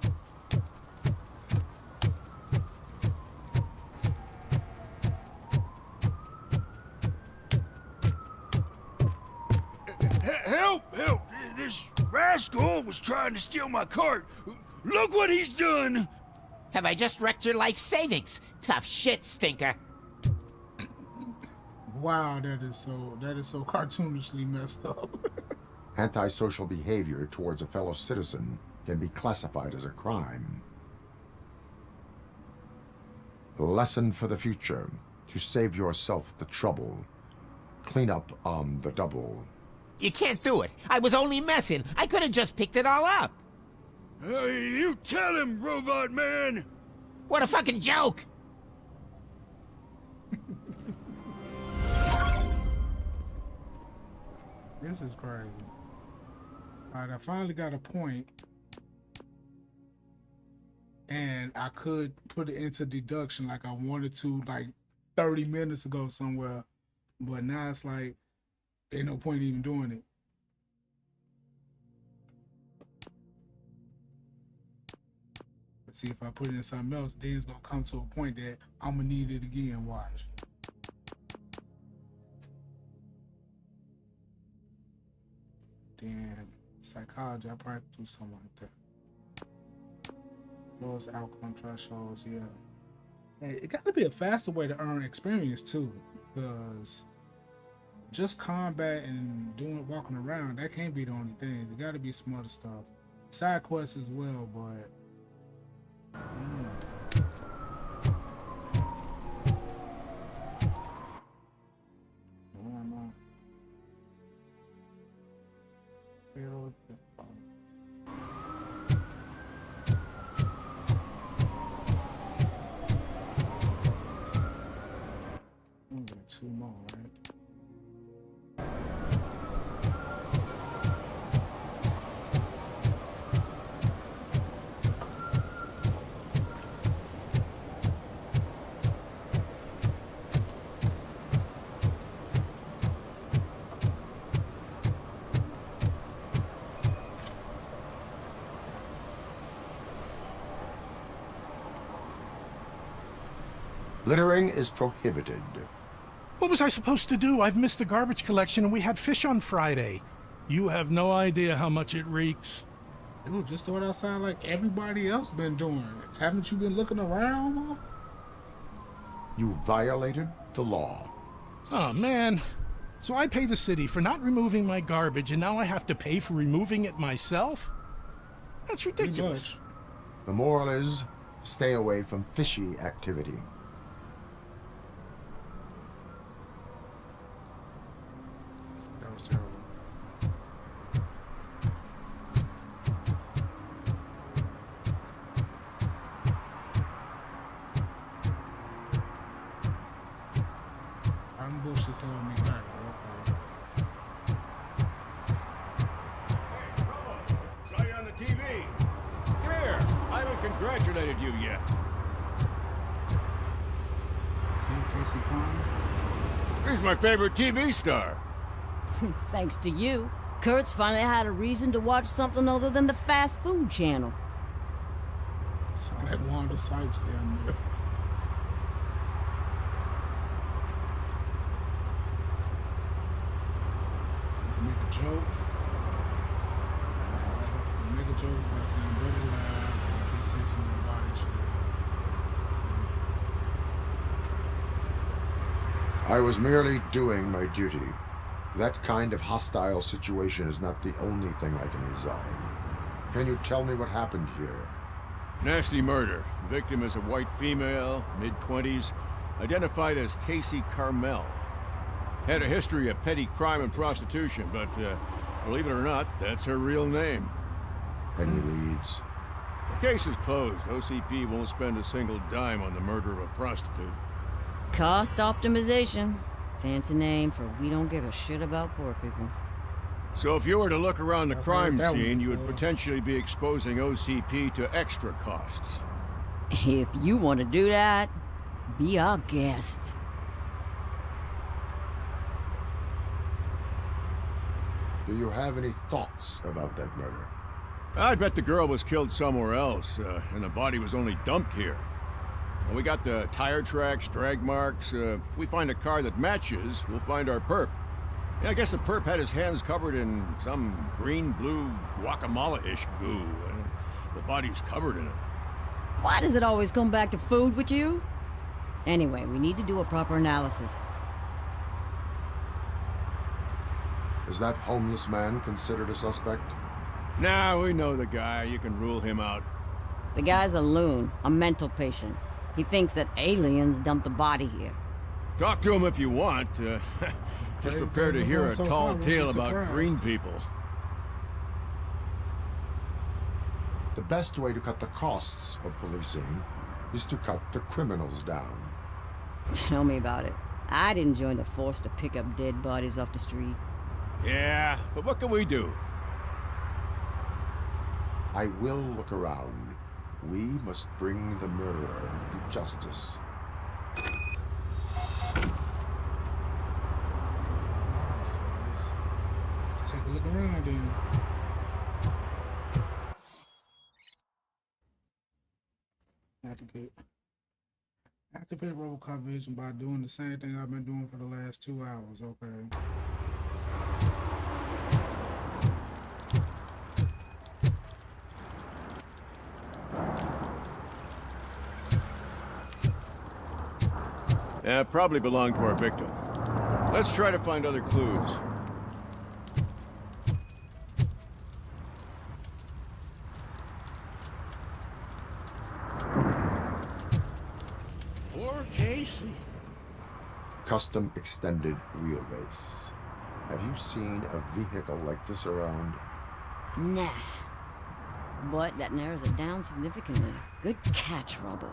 Help! Help! This rascal was trying to steal my cart. Look what he's done! Have I just wrecked your life savings? Tough shit, stinker. Wow, that is so cartoonishly messed up. Antisocial behavior towards a fellow citizen can be classified as a crime. Lesson for the future: to save yourself the trouble, clean up on the double. You can't do it. I was only messing. I could have just picked it all up. You tell him, Robot Man! What a fucking joke! This is crazy. Alright, I finally got a point. And I could put it into deduction like I wanted to like 30 minutes ago somewhere. But now it's like, ain't no point even doing it. But see, if I put it in something else, then it's gonna come to a point that I'm gonna need it again. Watch. Then psychology, I probably do something like that. Lowest outcome thresholds, yeah. Hey, it gotta be a faster way to earn experience too, because just combat and walking around, that can't be the only thing. There gotta be some other stuff. Side quests as well, but two more, right? Littering is prohibited. What was I supposed to do? I've missed the garbage collection and we had fish on Friday. You have no idea how much it reeks. Dude, just throw it outside like everybody else been doing. Haven't you been looking around? You violated the law. Oh, man. So I pay the city for not removing my garbage and now I have to pay for removing it myself? That's ridiculous. The moral is, stay away from fishy activity. congratulated you yet. Casey Kwan. He's my favorite TV star. Thanks to you, Kurt's finally had a reason to watch something other than the fast food channel. Sound like Wanda Sykes down there. Make a joke. Make a joke by saying very loud or 360 in the body shit. I was merely doing my duty. That kind of hostile situation is not the only thing I can resign. Can you tell me what happened here? Nasty murder. The victim is a white female, mid-20s, identified as Casey Carmel. Had a history of petty crime and prostitution, but believe it or not, that's her real name. Any leads? The case is closed. OCP won't spend a single dime on the murder of a prostitute. Cost optimization. Fancy name for we don't give a shit about poor people. So if you were to look around the crime that scene, one you would before. potentially be exposing OCP to extra costs. If you want to do that, be our guest. Do you have any thoughts about that murder? I'd bet the girl was killed somewhere else, and the body was only dumped here. And we got the tire tracks, drag marks. If we find a car that matches, we'll find our perp. Yeah, I guess the perp had his hands covered in some green-blue guacamole-ish goo. The body's covered in it. Why does it always come back to food with you? Anyway, we need to do a proper analysis. Is that homeless man considered a suspect? Nah, we know the guy. You can rule him out. The guy's a loon, a mental patient. He thinks that aliens dumped the body here. Talk to him if you want. Just prepare to hear a so tall far, we'll tale be about surprised. green people. The best way to cut the costs of policing is to cut the criminals down. Tell me about it. I didn't join the force to pick up dead bodies off the street. Yeah, but what can we do? I will look around. We must bring the murderer to justice. Let's take a look around then. Activate Robocop vision by doing the same thing I've been doing for the last 2 hours. Okay. Probably belonged to our victim. Let's try to find other clues. Poor Casey. Custom extended wheelbase. Have you seen a vehicle like this around? Nah. But that narrows it down significantly. Good catch, Robo.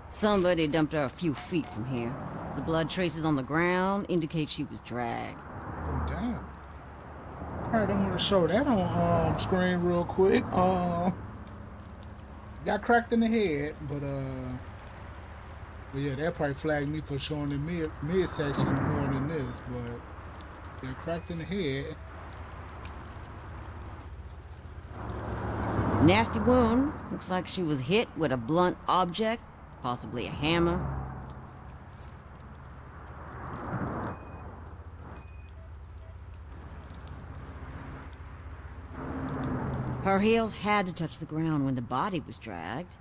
Somebody dumped her a few feet from here. The blood traces on the ground indicate she was dragged. Oh, damn. I don't want to show that on screen real quick. Got cracked in the head, but yeah, that probably flagged me for showing the midsection more than this, but got cracked in the head. Nasty wound. Looks like she was hit with a blunt object, possibly a hammer. Her heels had to touch the ground when the body was dragged.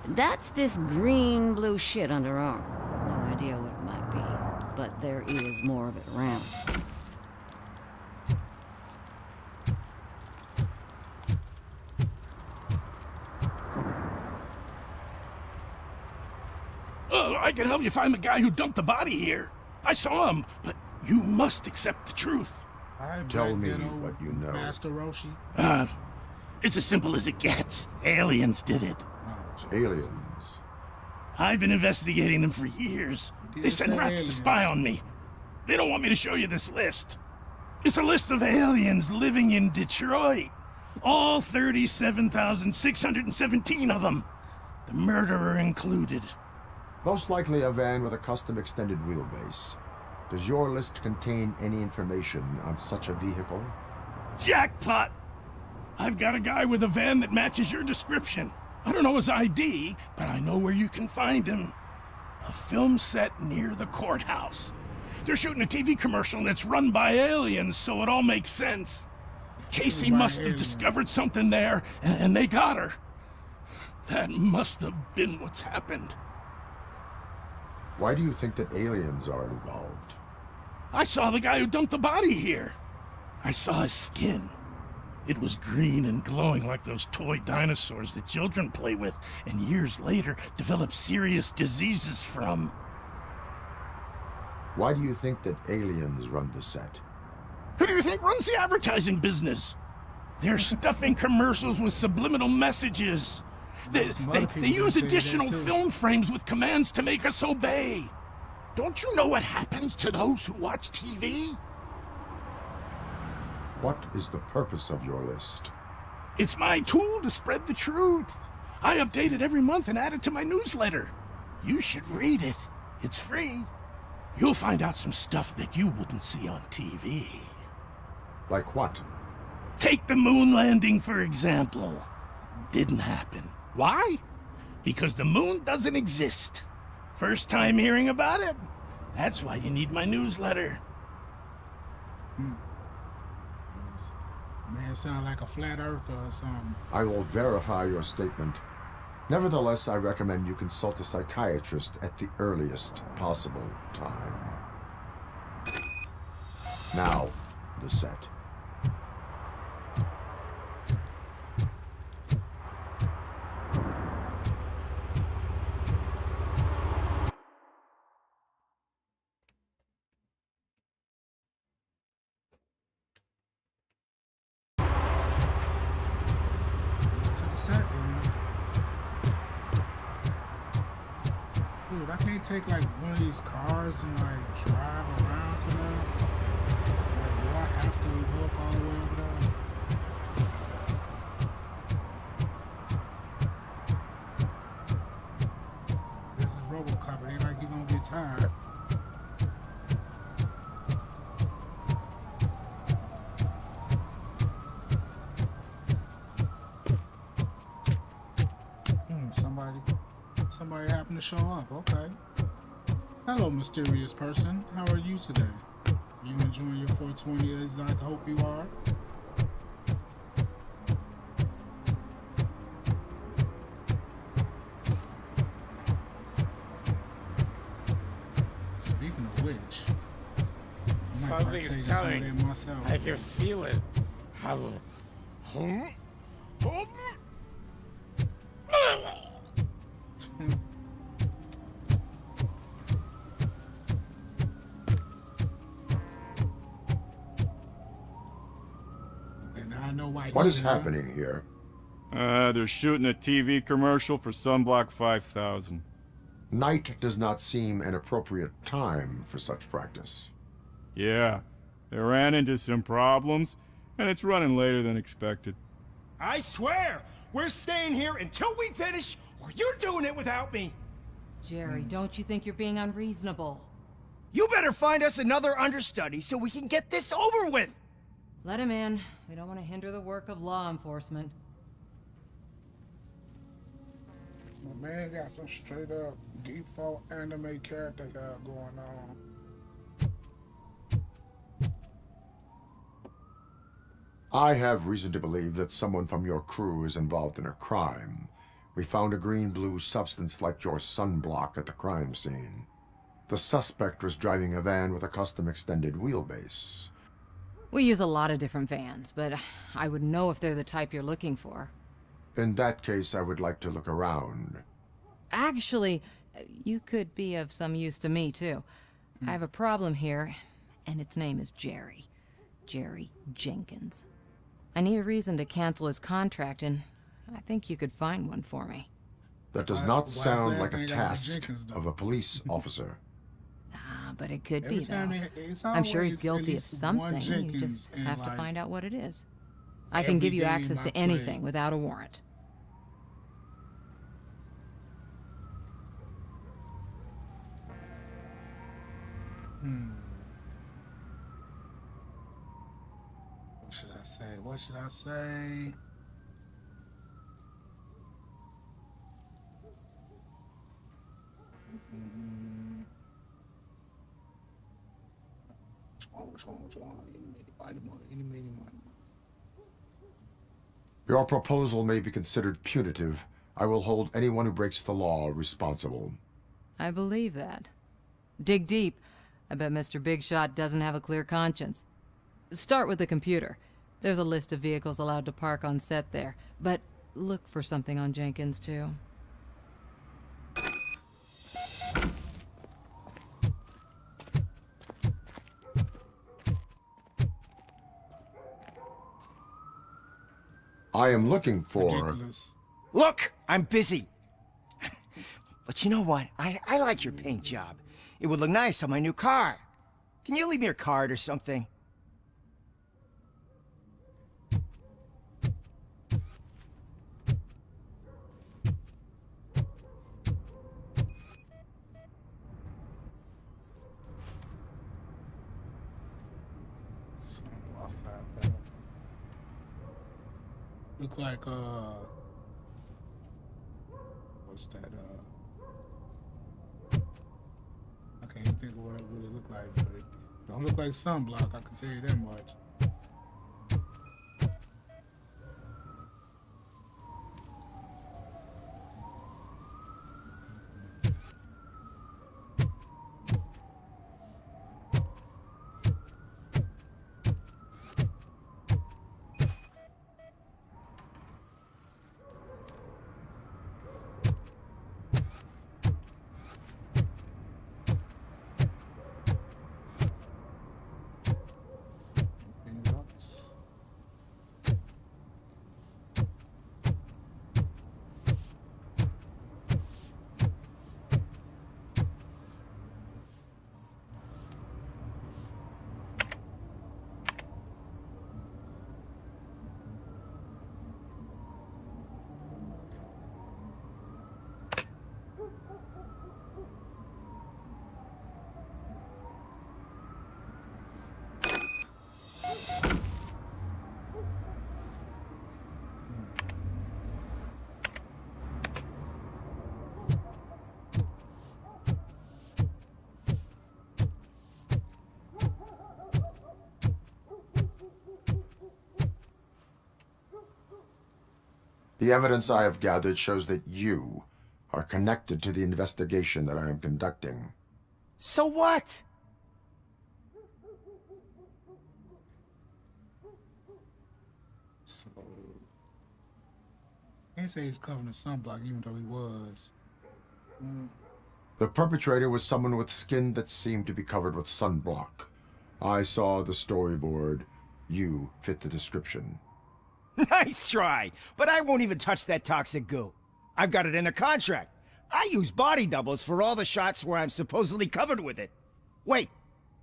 That's this green-blue shit under her arm. No idea what it might be, but there is more of it around. I can help you find the guy who dumped the body here. I saw him, but you must accept the truth. Tell me what you know. Master Roshi. It's as simple as it gets. Aliens did it. Aliens? I've been investigating them for years. They send rats to spy on me. They don't want me to show you this list. It's a list of aliens living in Detroit. All 37,617 of them. The murderer included. Most likely a van with a custom extended wheelbase. Does your list contain any information on such a vehicle? Jackpot! I've got a guy with a van that matches your description. I don't know his ID, but I know where you can find him. A film set near the courthouse. They're shooting a TV commercial and it's run by aliens, so it all makes sense. Casey must have discovered something there, and they got her. That must have been what's happened. Why do you think that aliens are involved? I saw the guy who dumped the body here. I saw his skin. It was green and glowing like those toy dinosaurs that children play with and years later develop serious diseases from. Why do you think that aliens run the set? Who do you think runs the advertising business? They're stuffing commercials with subliminal messages. They use additional film frames with commands to make us obey. Don't you know what happens to those who watch TV? What is the purpose of your list? It's my tool to spread the truth. I update it every month and add it to my newsletter. You should read it. It's free. You'll find out some stuff that you wouldn't see on TV. Like what? Take the moon landing, for example. Didn't happen. Why? Because the moon doesn't exist. First time hearing about it? That's why you need my newsletter. Man, sound like a flat earther or something. I will verify your statement. Nevertheless, I recommend you consult a psychiatrist at the earliest possible time. Now, the set. Dude, I can't take like one of these cars and like drive around to them. Like, do I have to hook all the way over there? This is Robocop. It ain't like you gonna get tired. Somebody happened to show up. Okay. Hello, mysterious person. How are you today? You enjoying your 420 as I hope you are? Speaking of which, I might Something's partake in some of coming. that myself. I can feel it. What is happening here? They're shooting a TV commercial for Sunblock 5000. Night does not seem an appropriate time for such practice. Yeah, they ran into some problems, and it's running later than expected. I swear, we're staying here until we finish, or you're doing it without me. Jerry, don't you think you're being unreasonable? You better find us another understudy so we can get this over with. Let him in. We don't want to hinder the work of law enforcement. My man got some straight up default anime character got going on. I have reason to believe that someone from your crew is involved in a crime. We found a green-blue substance like your sunblock at the crime scene. The suspect was driving a van with a custom extended wheelbase. We use a lot of different vans, but I would know if they're the type you're looking for. In that case, I would like to look around. Actually, You could be of some use to me, too. I have a problem here, and its name is Jerry. Jerry Jenkins. I need a reason to cancel his contract, and I think you could find one for me. That does not sound like a task of a police officer. But it could be, Every time though. it's I'm sure he's always guilty at of least one something. You Jenkins just in, have to like, find out what it is. I can give you every access game to I anything play. without a warrant. What should I say? What should I say? Which one? Any, meeny, miny, moe. Your proposal may be considered punitive. I will hold anyone who breaks the law responsible. I believe that. Dig deep. I bet Mr. Big Shot doesn't have a clear conscience. Start with the computer. There's a list of vehicles allowed to park on set there. But look for something on Jenkins, too. I am looking for... Ridiculous. Look, I'm busy. But you know what? I like your paint job. It would look nice on my new car. Can you leave me your card or something? Look like what's that? I can't even think of what it really look like, but it don't look like sunblock. I can tell you that much. The evidence I have gathered shows that you are connected to the investigation that I am conducting. So what? So, can't say he's covering the sunblock, even though he was. The perpetrator was someone with skin that seemed to be covered with sunblock. I saw the storyboard. You fit the description. Nice try, but I won't even touch that toxic goo. I've got it in the contract. I use body doubles for all the shots where I'm supposedly covered with it. Wait,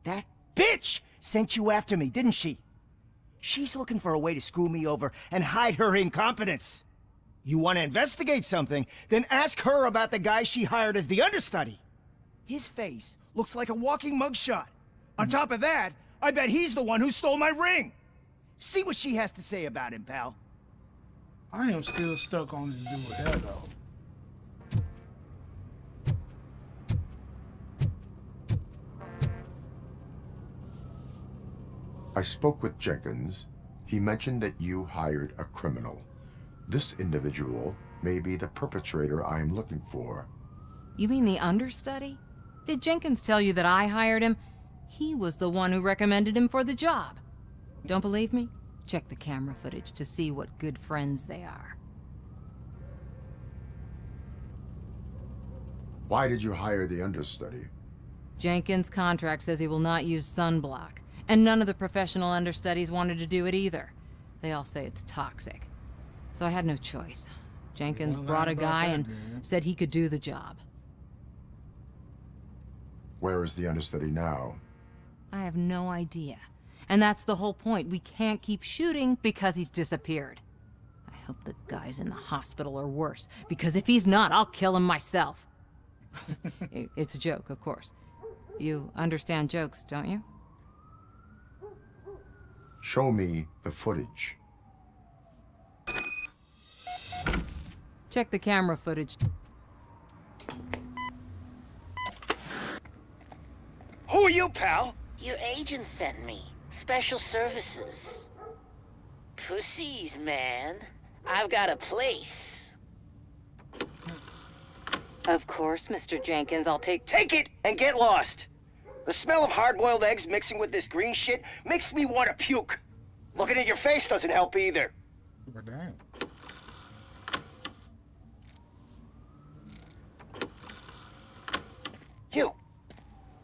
that bitch sent you after me, didn't she? She's looking for a way to screw me over and hide her incompetence. You want to investigate something, then ask her about the guy she hired as the understudy. His face looks like a walking mugshot. On top of that, I bet he's the one who stole my ring. See what she has to say about him, pal. I am still stuck on this dude with that, though. I spoke with Jenkins. He mentioned that you hired a criminal. This individual may be the perpetrator I am looking for. You mean the understudy? Did Jenkins tell you that I hired him? He was the one who recommended him for the job. Don't believe me? Check the camera footage to see what good friends they are. Why did you hire the understudy? Jenkins' contract says he will not use sunblock, and none of the professional understudies wanted to do it either. They all say it's toxic. So I had no choice. Jenkins brought a guy and said he could do the job. Where is the understudy now? I have no idea. And that's the whole point. We can't keep shooting because he's disappeared. I hope the guy's in the hospital or worse, because if he's not, I'll kill him myself. It's a joke, of course. You understand jokes, don't you? Show me the footage. Check the camera footage. Who are you, pal? Your agent sent me. Special services. Pussies, man. I've got a place. Of course, Mr. Jenkins, I'll take it and get lost. The smell of hard-boiled eggs mixing with this green shit makes me want to puke. Looking at your face doesn't help either. Damn.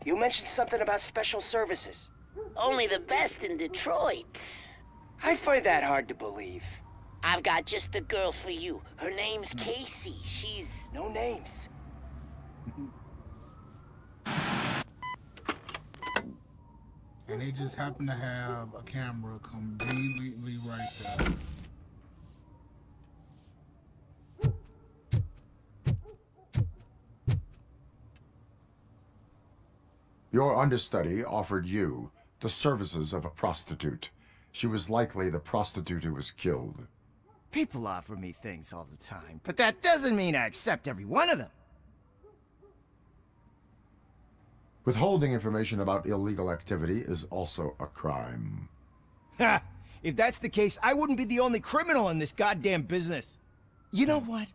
You mentioned something about special services. Only the best in Detroit. I find that hard to believe. I've got just the girl for you. Her name's Casey. She's... No names. And they just happen to have a camera conveniently right there. Your understudy offered you the services of a prostitute. She was likely the prostitute who was killed. People offer me things all the time, but that doesn't mean I accept every one of them. Withholding information about illegal activity is also a crime. Ha! If that's the case, I wouldn't be the only criminal in this goddamn business. You know what?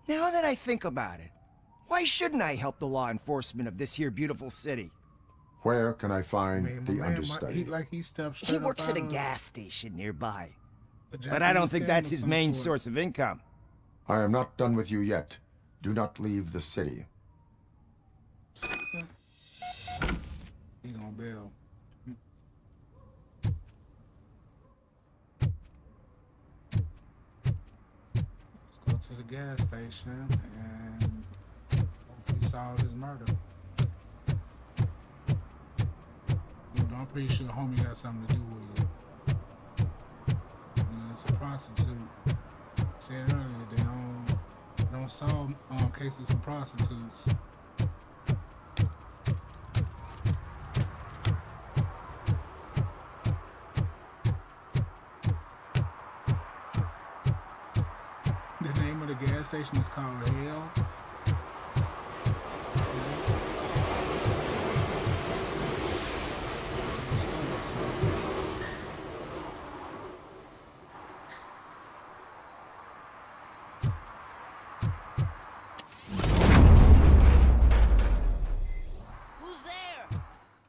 Now that I think about it, why shouldn't I help the law enforcement of this here beautiful city? Where can I find the understudy? He works at a gas station nearby. But I don't think that's his main source of income. I am not done with you yet. Do not leave the city. He gonna bail. Let's go to the gas station and hope he solved his murder. I'm pretty sure homie got something to do with it. It's a prostitute. I said earlier, they don't solve cases for prostitutes. The name of the gas station is called Hell.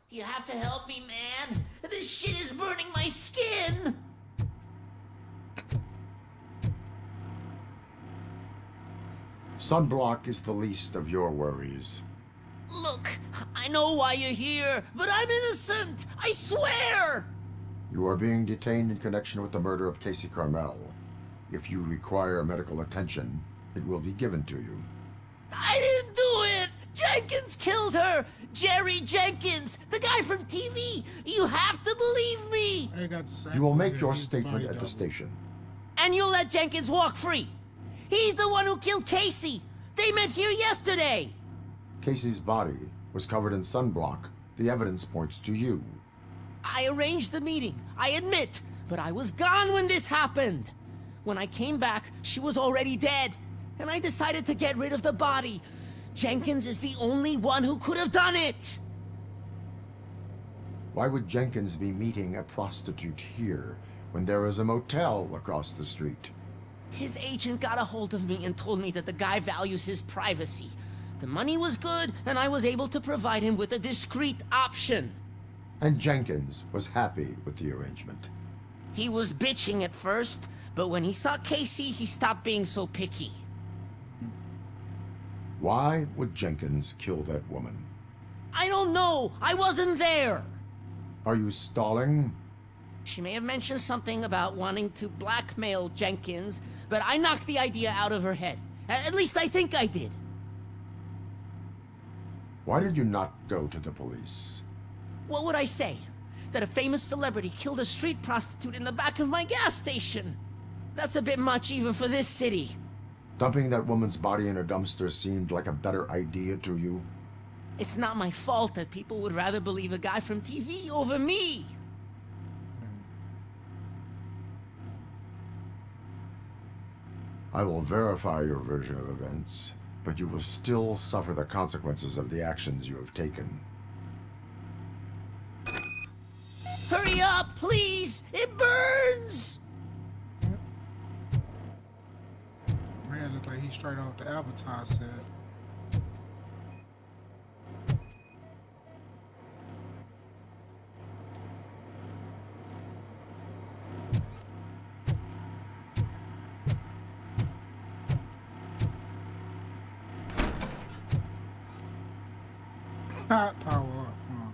You have to help me, man. This shit is burning my skin. Sunblock is the least of your worries. Look, I know why you're here, but I'm innocent. I swear. You are being detained in connection with the murder of Casey Carmel. If you require medical attention, it will be given to you. I didn't do it. Jenkins killed her! Jerry Jenkins! The guy from TV! You have to believe me! You will make your statement at the station. And you'll let Jenkins walk free! He's the one who killed Casey! They met here yesterday! Casey's body was covered in sunblock. The evidence points to you. I arranged the meeting, I admit, but I was gone when this happened. When I came back, she was already dead, and I decided to get rid of the body. Jenkins is the only one who could have done it! Why would Jenkins be meeting a prostitute here when there is a motel across the street? His agent got a hold of me and told me that the guy values his privacy. The money was good, and I was able to provide him with a discreet option. And Jenkins was happy with the arrangement. He was bitching at first, but when he saw Casey, he stopped being so picky. Why would Jenkins kill that woman? I don't know. I wasn't there. Are you stalling? She may have mentioned something about wanting to blackmail Jenkins, but I knocked the idea out of her head. At least I think I did. Why did you not go to the police? What would I say? That a famous celebrity killed a street prostitute in the back of my gas station? That's a bit much even for this city. Dumping that woman's body in a dumpster seemed like a better idea to you? It's not my fault that people would rather believe a guy from TV over me. I will verify your version of events, but you will still suffer the consequences of the actions you have taken. Hurry up, please! It burns! Man, look like he's straight off the Avatar set. Power up, huh?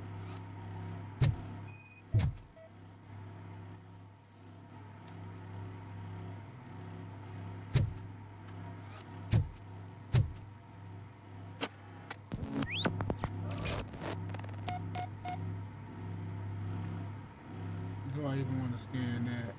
Do I even want to scan that?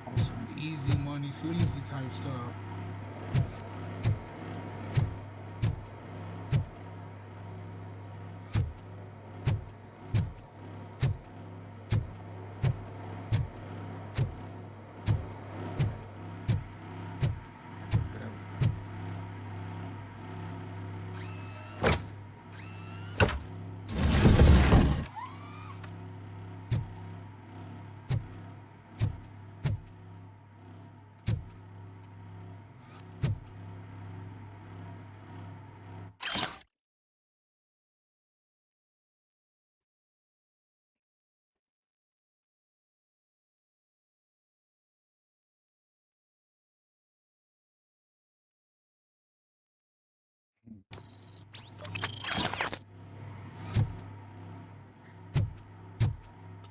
On some easy money, sleazy type stuff.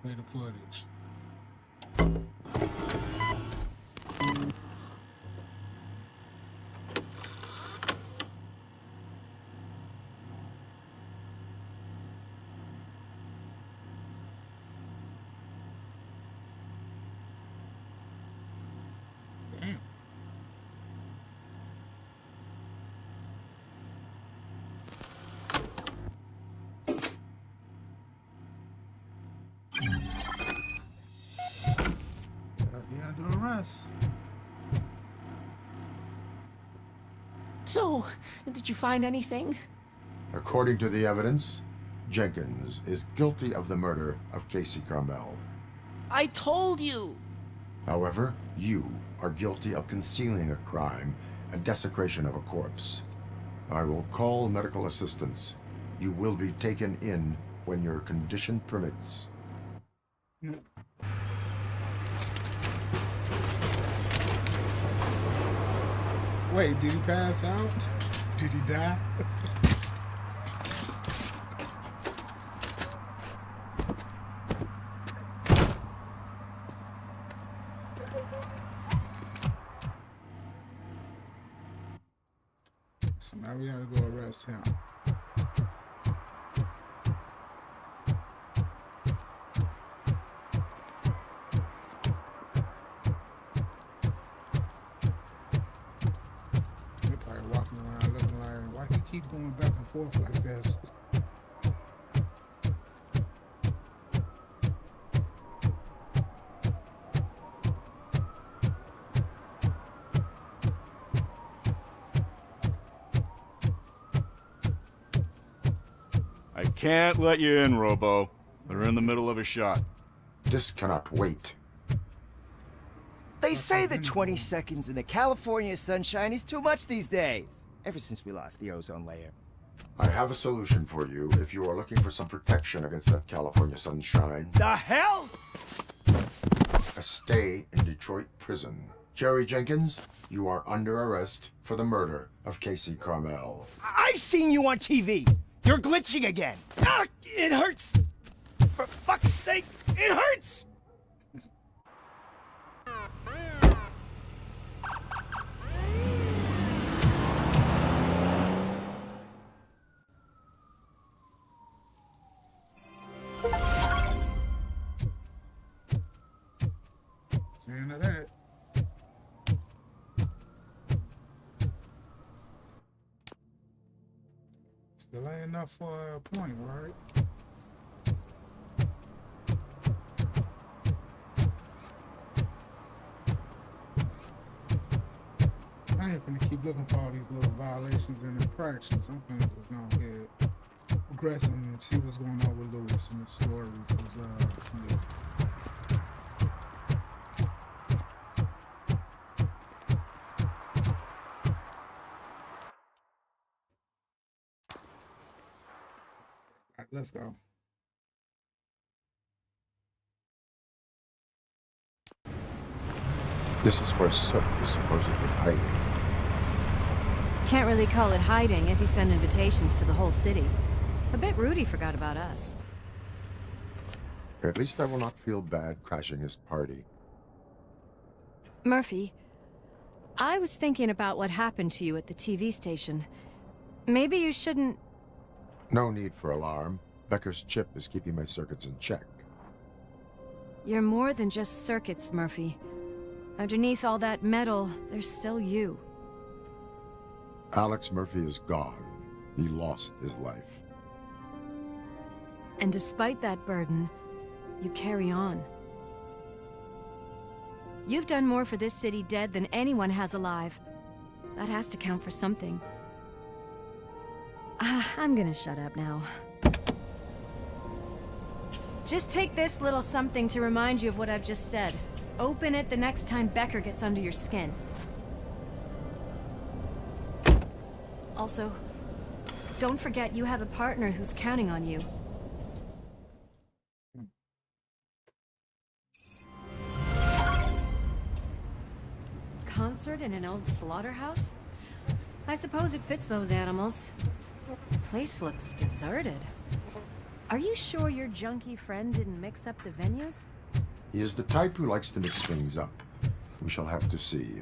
Play the footage. Damn. Under arrest. So, did you find anything? According to the evidence, Jenkins is guilty of the murder of Casey Carmel. I told you! However, you are guilty of concealing a crime and desecration of a corpse. I will call medical assistance. You will be taken in when your condition permits. Wait, did he pass out? Did he die? So now we gotta go arrest him. Keep going back and forth like this. Can't let you in, Robo. They're in the middle of a shot. This cannot wait. They say that 20 seconds in the California sunshine is too much these days. Ever since we lost the ozone layer. I have a solution for you if you are looking for some protection against that California sunshine. The hell? A stay in Detroit prison. Jerry Jenkins, you are under arrest for the murder of Casey Carmel. I seen you on TV. You're glitching again. Ah, it hurts. For fuck's sake, it hurts. Saying of that. Still ain't enough for a point, right? I ain't finna keep looking for all these little violations and infractions. I'm finna just gonna get progressing and see what's going on with Lewis and the stories. Yeah. All right, let's go. This is where Soot is supposedly hiding. Can't really call it hiding if he sent invitations to the whole city. I bet Rudy forgot about us. At least I will not feel bad crashing his party. Murphy, I was thinking about what happened to you at the TV station. Maybe you shouldn't... No need for alarm. Becker's chip is keeping my circuits in check. You're more than just circuits, Murphy. Underneath all that metal, there's still you. Alex Murphy is gone. He lost his life. And despite that burden, you carry on. You've done more for this city dead than anyone has alive. That has to count for something. I'm gonna shut up now. Just take this little something to remind you of what I've just said. Open it the next time Becker gets under your skin. Also, don't forget you have a partner who's counting on you. Concert in an old slaughterhouse? I suppose it fits those animals. The place looks deserted. Are you sure your junkie friend didn't mix up the venues? He is the type who likes to mix things up. We shall have to see.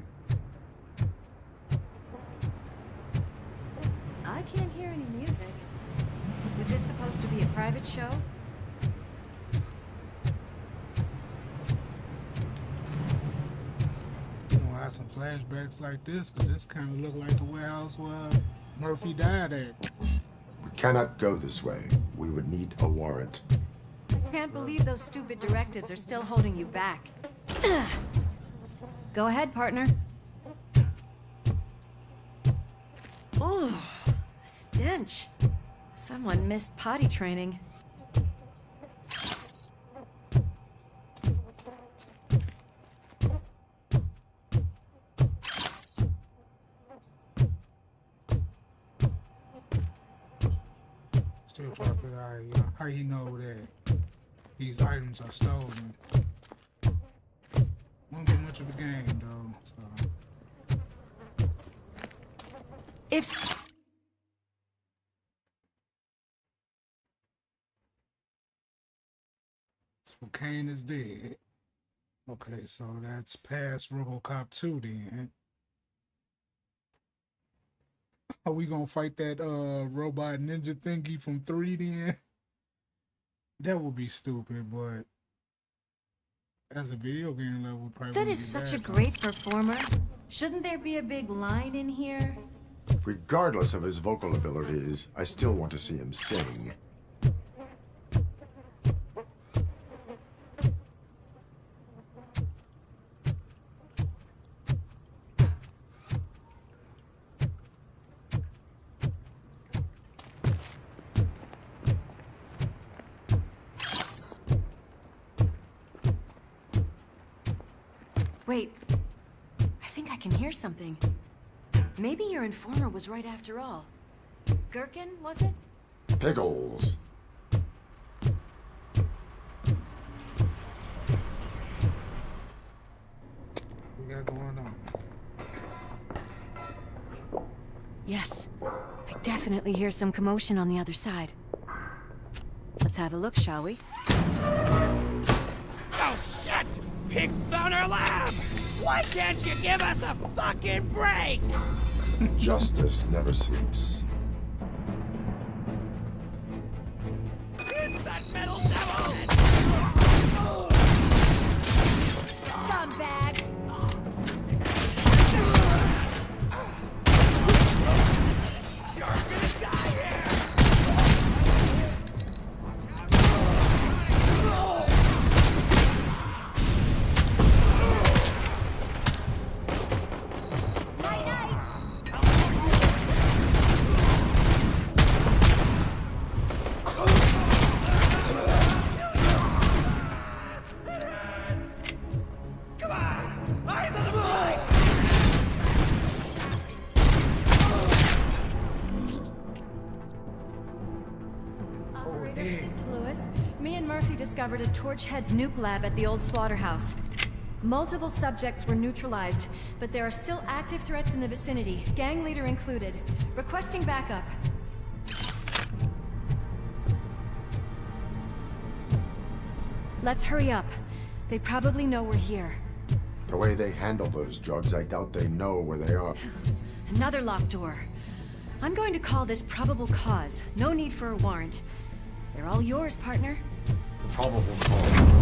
I can't hear any music. Was this supposed to be a private show? We'll have some flashbacks like this, because this kind of looked like the warehouse where Murphy died at. We cannot go this way. We would need a warrant. Can't believe those stupid directives are still holding you back. Go ahead, partner. Oh, the stench. Someone missed potty training. Still trying to figure out how you know that these items are stolen. Won't be much of a game, though, so... If... So Kane is dead. Okay, so that's past Robocop 2 then. Are we gonna fight that robot ninja thingy from 3 then? That would be stupid, but as a video game level, probably. Sid is such a great performer. Shouldn't there be a big line in here? Regardless of his vocal abilities, I still want to see him sing. Wait. I think I can hear something. Maybe your informer was right after all. Gherkin, was it? Pickles. What we got going on? Yes. I definitely hear some commotion on the other side. Let's have a look, shall we? Oh, shit! Pigs on our lab! Why can't you give us a fucking break? Justice never sleeps. It's that metal devil! Scumbag! You're gonna die here! Come on! Eyes on the prize! Operator, this is Lewis. Me and Murphy discovered a Torchhead's nuke lab at the old slaughterhouse. Multiple subjects were neutralized, but there are still active threats in the vicinity, gang leader included. Requesting backup. Let's hurry up. They probably know we're here. The way they handle those drugs, I doubt they know where they are. Another locked door. I'm going to call this probable cause. No need for a warrant. They're all yours, partner. Probable cause.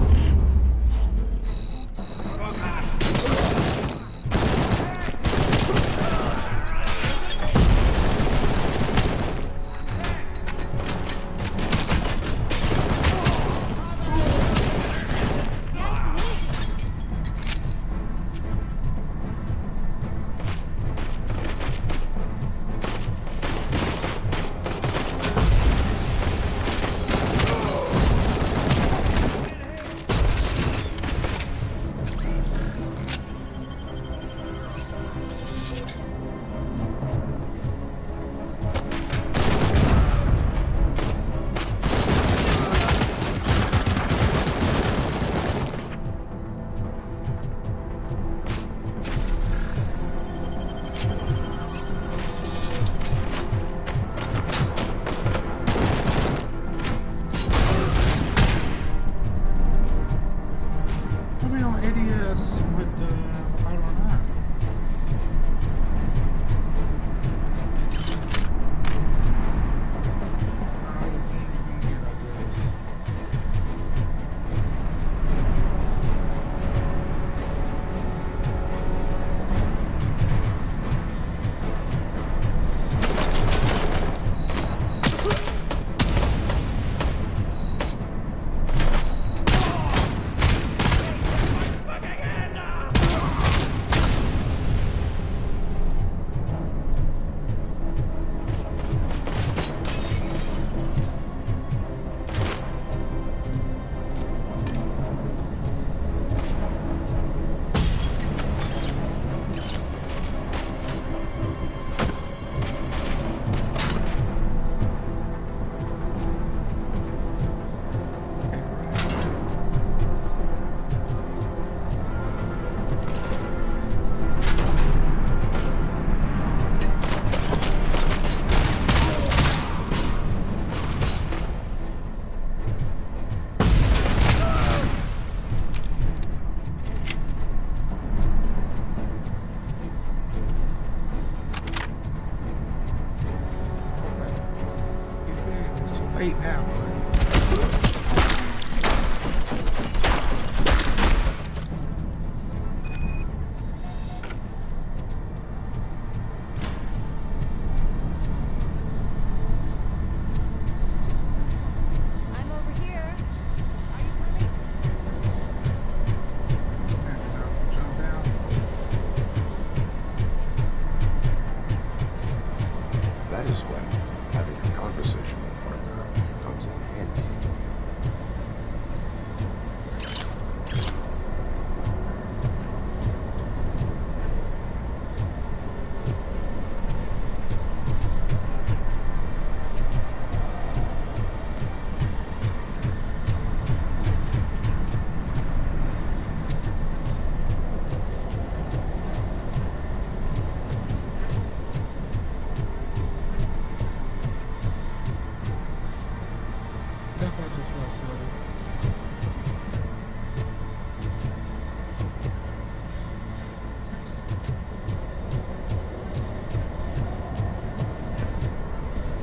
facility.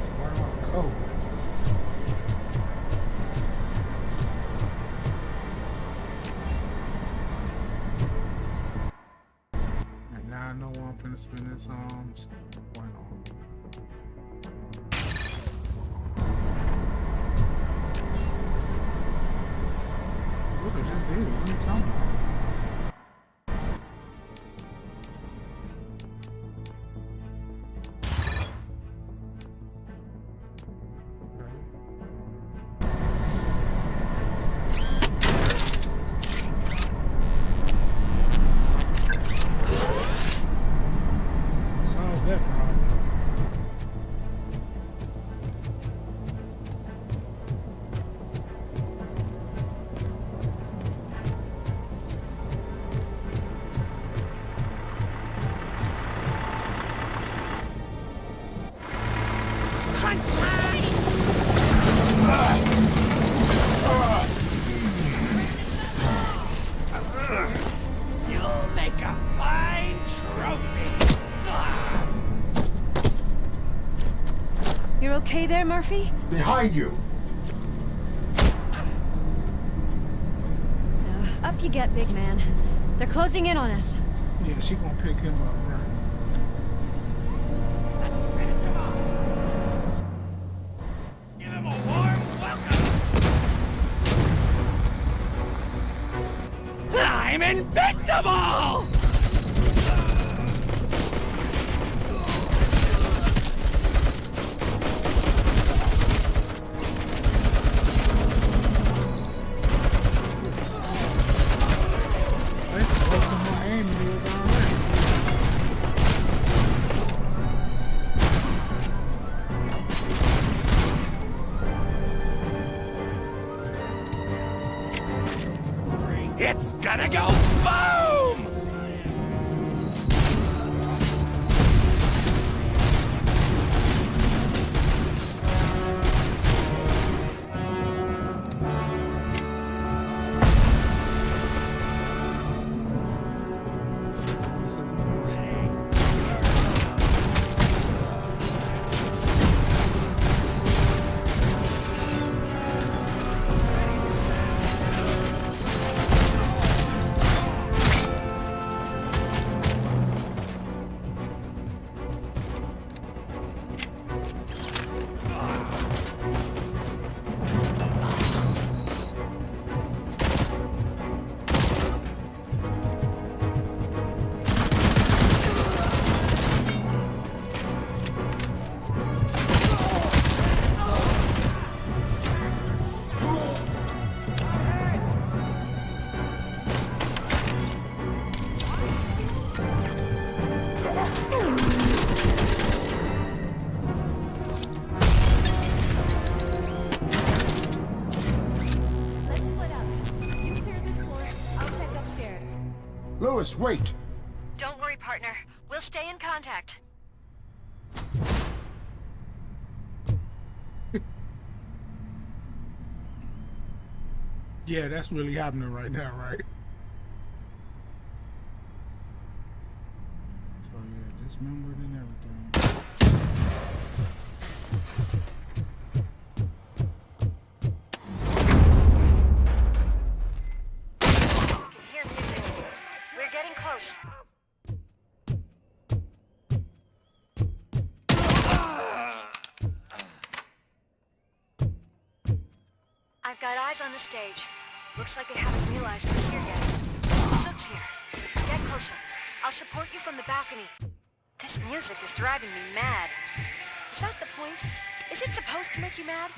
So where do I go? And now I know where I'm finna spend this point on. Look, I just did it. What are you talking about? Solves that problem. You'll make a fine trophy. You're okay there, Murphy? Behind you! Up you get, big man. They're closing in on us. Yeah, she gonna pick him up, right? Give him a warm welcome. I'm invincible! That's supposed to my aim is already. It's gonna go boom! This isn't possible. Let's split up. You clear this floor. I'll check upstairs. Lewis, wait! Don't worry, partner. We'll stay in contact. Yeah, that's really happening right now, right? So yeah, dismembered and everything. I can hear music. We're getting close. I've got eyes on the stage. Looks like they haven't realized we're here yet. Sook's here. Get closer. I'll support you from the balcony. This music is driving me mad. Is that the point? Is it supposed to make you mad?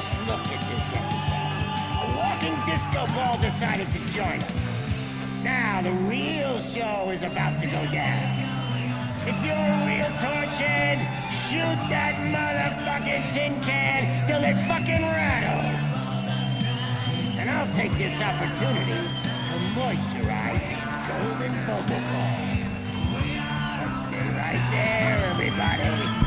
Just look at this, everybody. A walking disco ball decided to join us. Now the real show is about to go down. If you're a real torchhead, shoot that motherfucking tin can till it fucking rattles. And I'll take this opportunity to moisturize these golden vocal cords. Let's stay right there, everybody.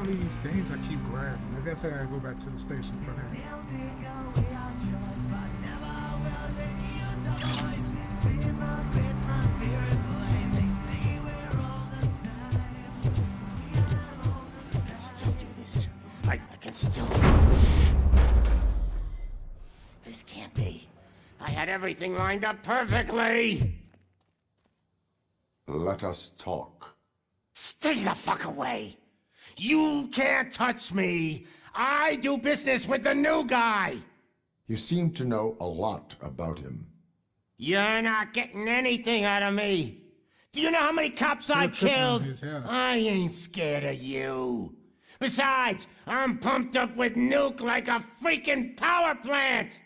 These things I keep grabbing. I guess I gotta go back to the station for that. I can still do this. I can still... This can't be. I had everything lined up perfectly. Let us talk. Stay the fuck away. You can't touch me! I do business with the new guy! You seem to know a lot about him. You're not getting anything out of me! Do you know how many cops I've killed? I ain't scared of you. Besides, I'm pumped up with nuke like a freaking power plant!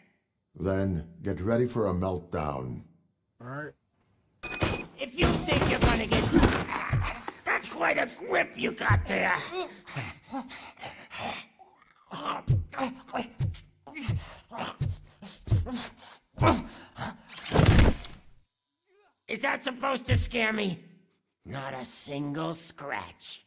Then get ready for a meltdown. Alright. If you think you're gonna get... That's quite a grip you got there. Is that supposed to scare me? Not a single scratch.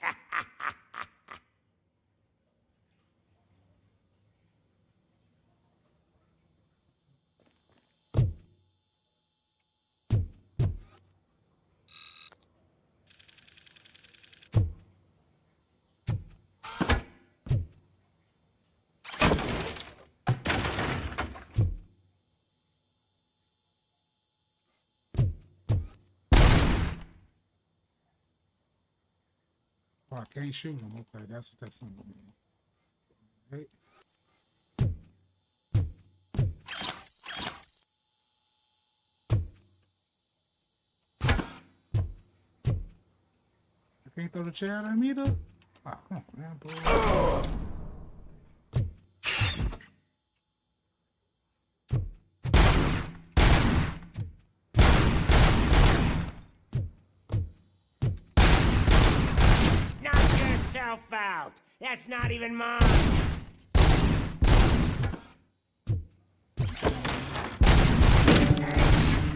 Oh, I can't shoot him. Okay, that's what that's something. Right. I can't throw the chair at him either? Oh, come on, man, boy. Out. That's not even mine.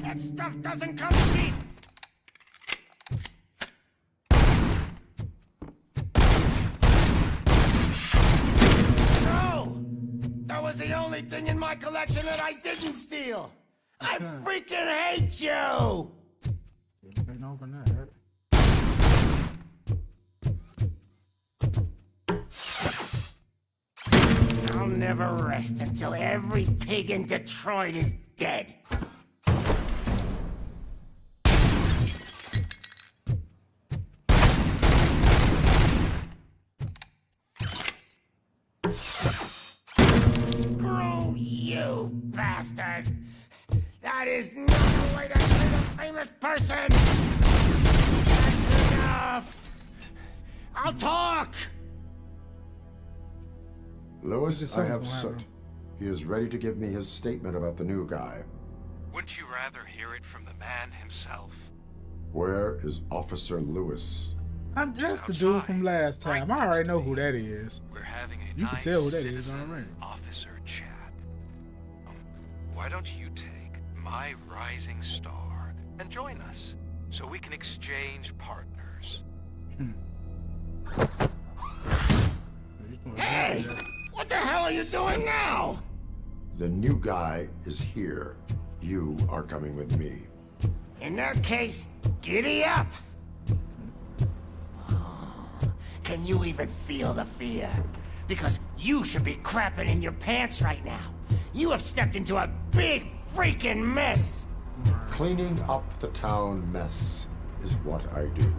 That stuff doesn't come cheap. No! That was the only thing in my collection that I didn't steal. I freaking hate you! Ain't open that. I'll never rest until every pig in Detroit is dead. Screw You bastard! That is not the way to treat a famous person! That's enough! I'll talk! Lewis, I have Soot. He is ready to give me his statement about the new guy. Wouldn't you rather hear it from the man himself? Where is Officer Lewis? That's the dude from last time. I already know who that is. We're having a You can nice tell who that is citizen already. officer chat. Why don't you take my rising star and join us so we can exchange partners? Hey! What the hell are you doing now? The new guy is here. You are coming with me. In that case, giddy up! Can you even feel the fear? Because you should be crapping in your pants right now. You have stepped into a big freaking mess! Cleaning up the town mess is what I do.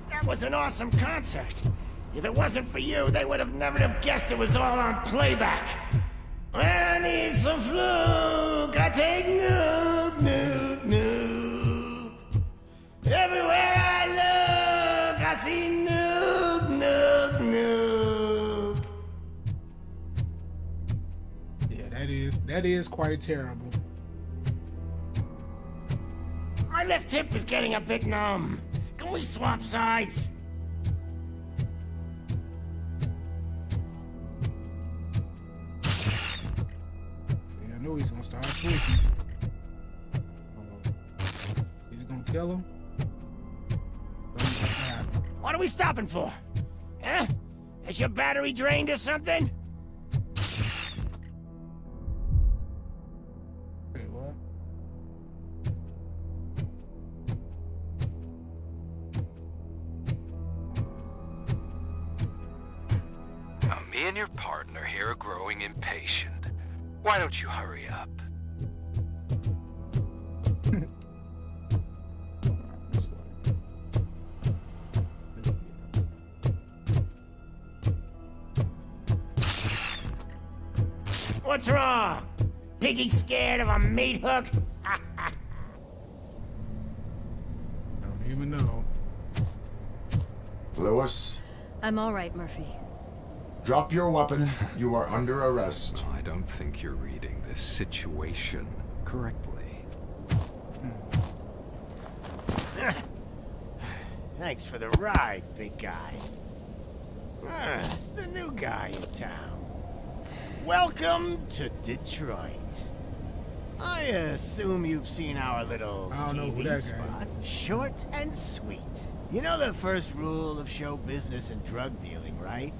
That was an awesome concert. If it wasn't for you, they would have never have guessed it was all on playback. When I need some fluke, I take nuke, nuke, nuke. Everywhere I look, I see nuke, nuke, nuke. Yeah, that is quite terrible. My left hip is getting a bit numb. Can we swap sides? I knew he's gonna start tweaking. He's gonna kill him. What are we stopping for? Huh? Is your battery drained or something? Wait, what? Now, me and your partner here are growing impatient. Why don't you hurry up? What's wrong? Piggy scared of a meat hook? Don't even know. Lewis, I'm all right, Murphy. drop your weapon. You are under arrest. I don't think you're reading this situation correctly. Thanks for the ride, big guy. It's the new guy in town. Welcome to Detroit. I assume you've seen our little I don't know who TV that guy spot. Short and sweet. You know the first rule of show business and drug dealing, right?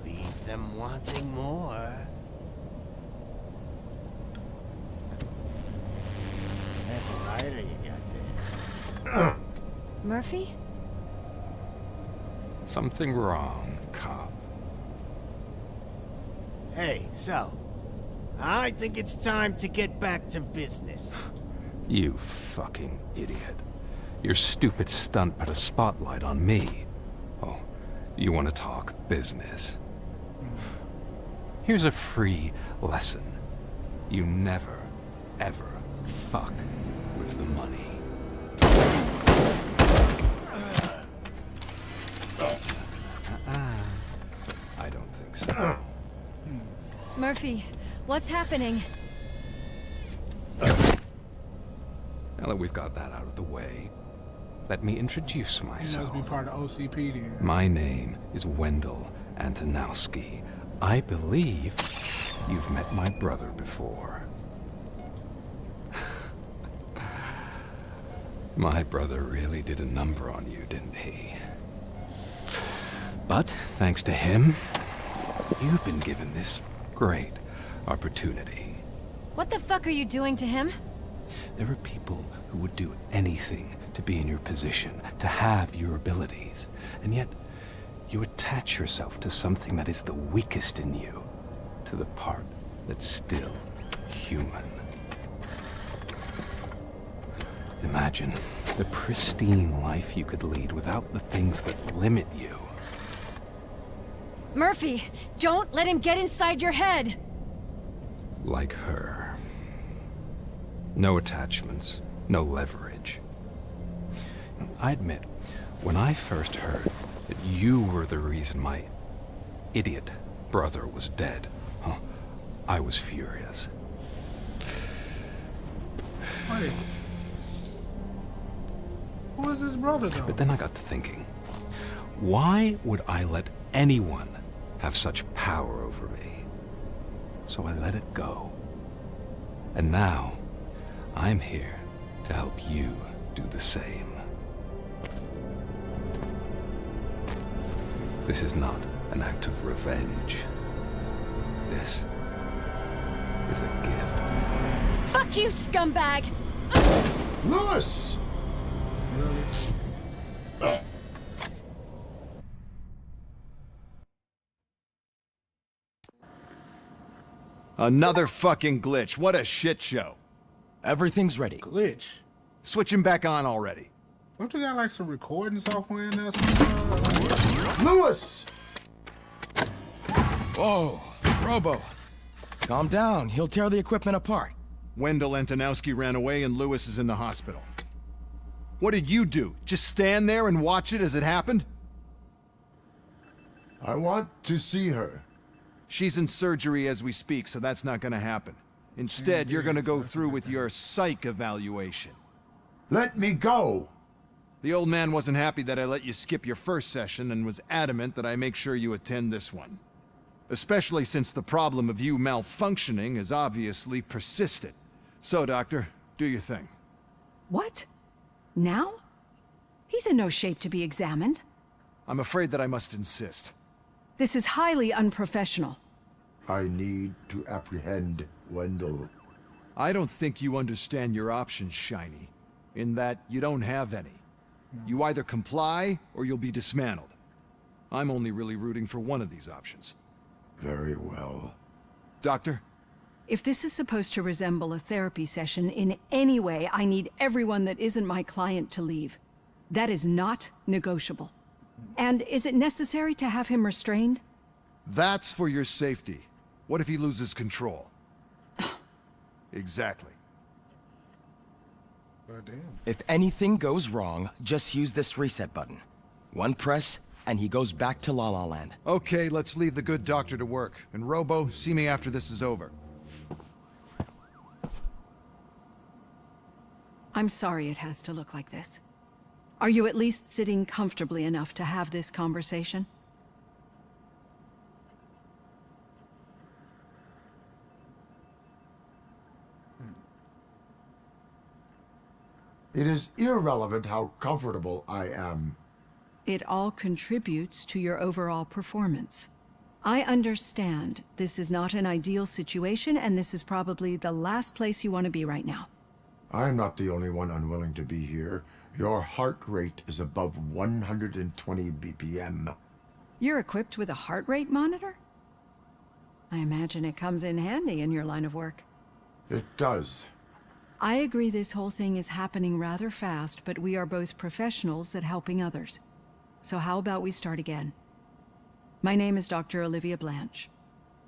Leave them wanting more. That's a lighter you got there. Murphy? Something wrong, cop. Hey, so, I think it's time to get back to business. You fucking idiot. Your stupid stunt put a spotlight on me. Oh, you want to talk business? Here's a free lesson. You never, ever fuck with the money. I don't think so. Murphy, what's happening? Now that we've got that out of the way, let me introduce He myself. must be part of OCP then. My name is Wendell Antonowski. I believe you've met my brother before. My brother really did a number on you, didn't he? But thanks to him, you've been given this great opportunity. What the fuck are you doing to him? There are people who would do anything to be in your position, to have your abilities, and yet you attach yourself to something that is the weakest in you, to the part that's still human. Imagine the pristine life you could lead without the things that limit you. Murphy, don't let him get inside your head! Like her. No attachments, no leverage. I admit, when I first heard that you were the reason my idiot brother was dead, I was furious. Wait. Who is his brother, though? But then I got to thinking, why would I let anyone have such power over me? So I let it go. And now, I'm here to help you do the same. This is not an act of revenge. This is a gift. Fuck you, scumbag! Lewis! Another fucking glitch. What a shit show. Everything's ready. Glitch? Switch him back on already. Don't you got like some recording software in there somewhere? Lewis! Whoa, Robo. Calm down. He'll tear the equipment apart. Wendell Antonowski ran away and Lewis is in the hospital. What did you do? Just stand there and watch it as it happened? I want to see her. She's in surgery as we speak, so that's not gonna happen. Instead, you're gonna go through with your psych evaluation. Let me go! The old man wasn't happy that I let you skip your first session and was adamant that I make sure you attend this one. Especially since the problem of you malfunctioning is obviously persistent. So, Doctor, do your thing. What? Now? He's in no shape to be examined. I'm afraid that I must insist. This is highly unprofessional. I need to apprehend Wendell. I don't think you understand your options, Shiny. In that you don't have any. You either comply or you'll be dismantled. I'm only really rooting for one of these options. Very well. Doctor? If this is supposed to resemble a therapy session in any way, I need everyone that isn't my client to leave. That is not negotiable. And is it necessary to have him restrained? That's for your safety. What if he loses control? Exactly. If anything goes wrong, just use this reset button. One press, and he goes back to La La Land. Okay, let's leave the good doctor to work. And Robo, see me after this is over. I'm sorry it has to look like this. Are you at least sitting comfortably enough to have this conversation? It is irrelevant how comfortable I am. It all contributes to your overall performance. I understand this is not an ideal situation, and this is probably the last place you want to be right now. I'm not the only one unwilling to be here. Your heart rate is above 120 BPM. You're equipped with a heart rate monitor? I imagine it comes in handy in your line of work. It does. I agree this whole thing is happening rather fast, but we are both professionals at helping others. So how about we start again? My name is Dr. Olivia Blanche.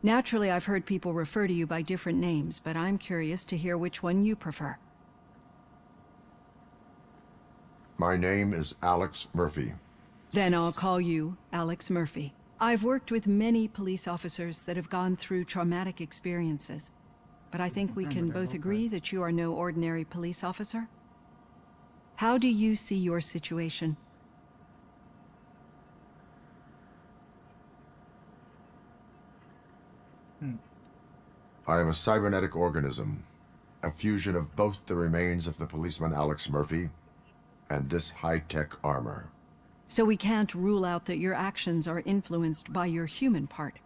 Naturally, I've heard people refer to you by different names, but I'm curious to hear which one you prefer. My name is Alex Murphy. Then I'll call you Alex Murphy. I've worked with many police officers that have gone through traumatic experiences, but I think we can both agree that you are no ordinary police officer. How do you see your situation? I am a cybernetic organism, a fusion of both the remains of the policeman Alex Murphy and this high-tech armor. So we can't rule out that your actions are influenced by your human part.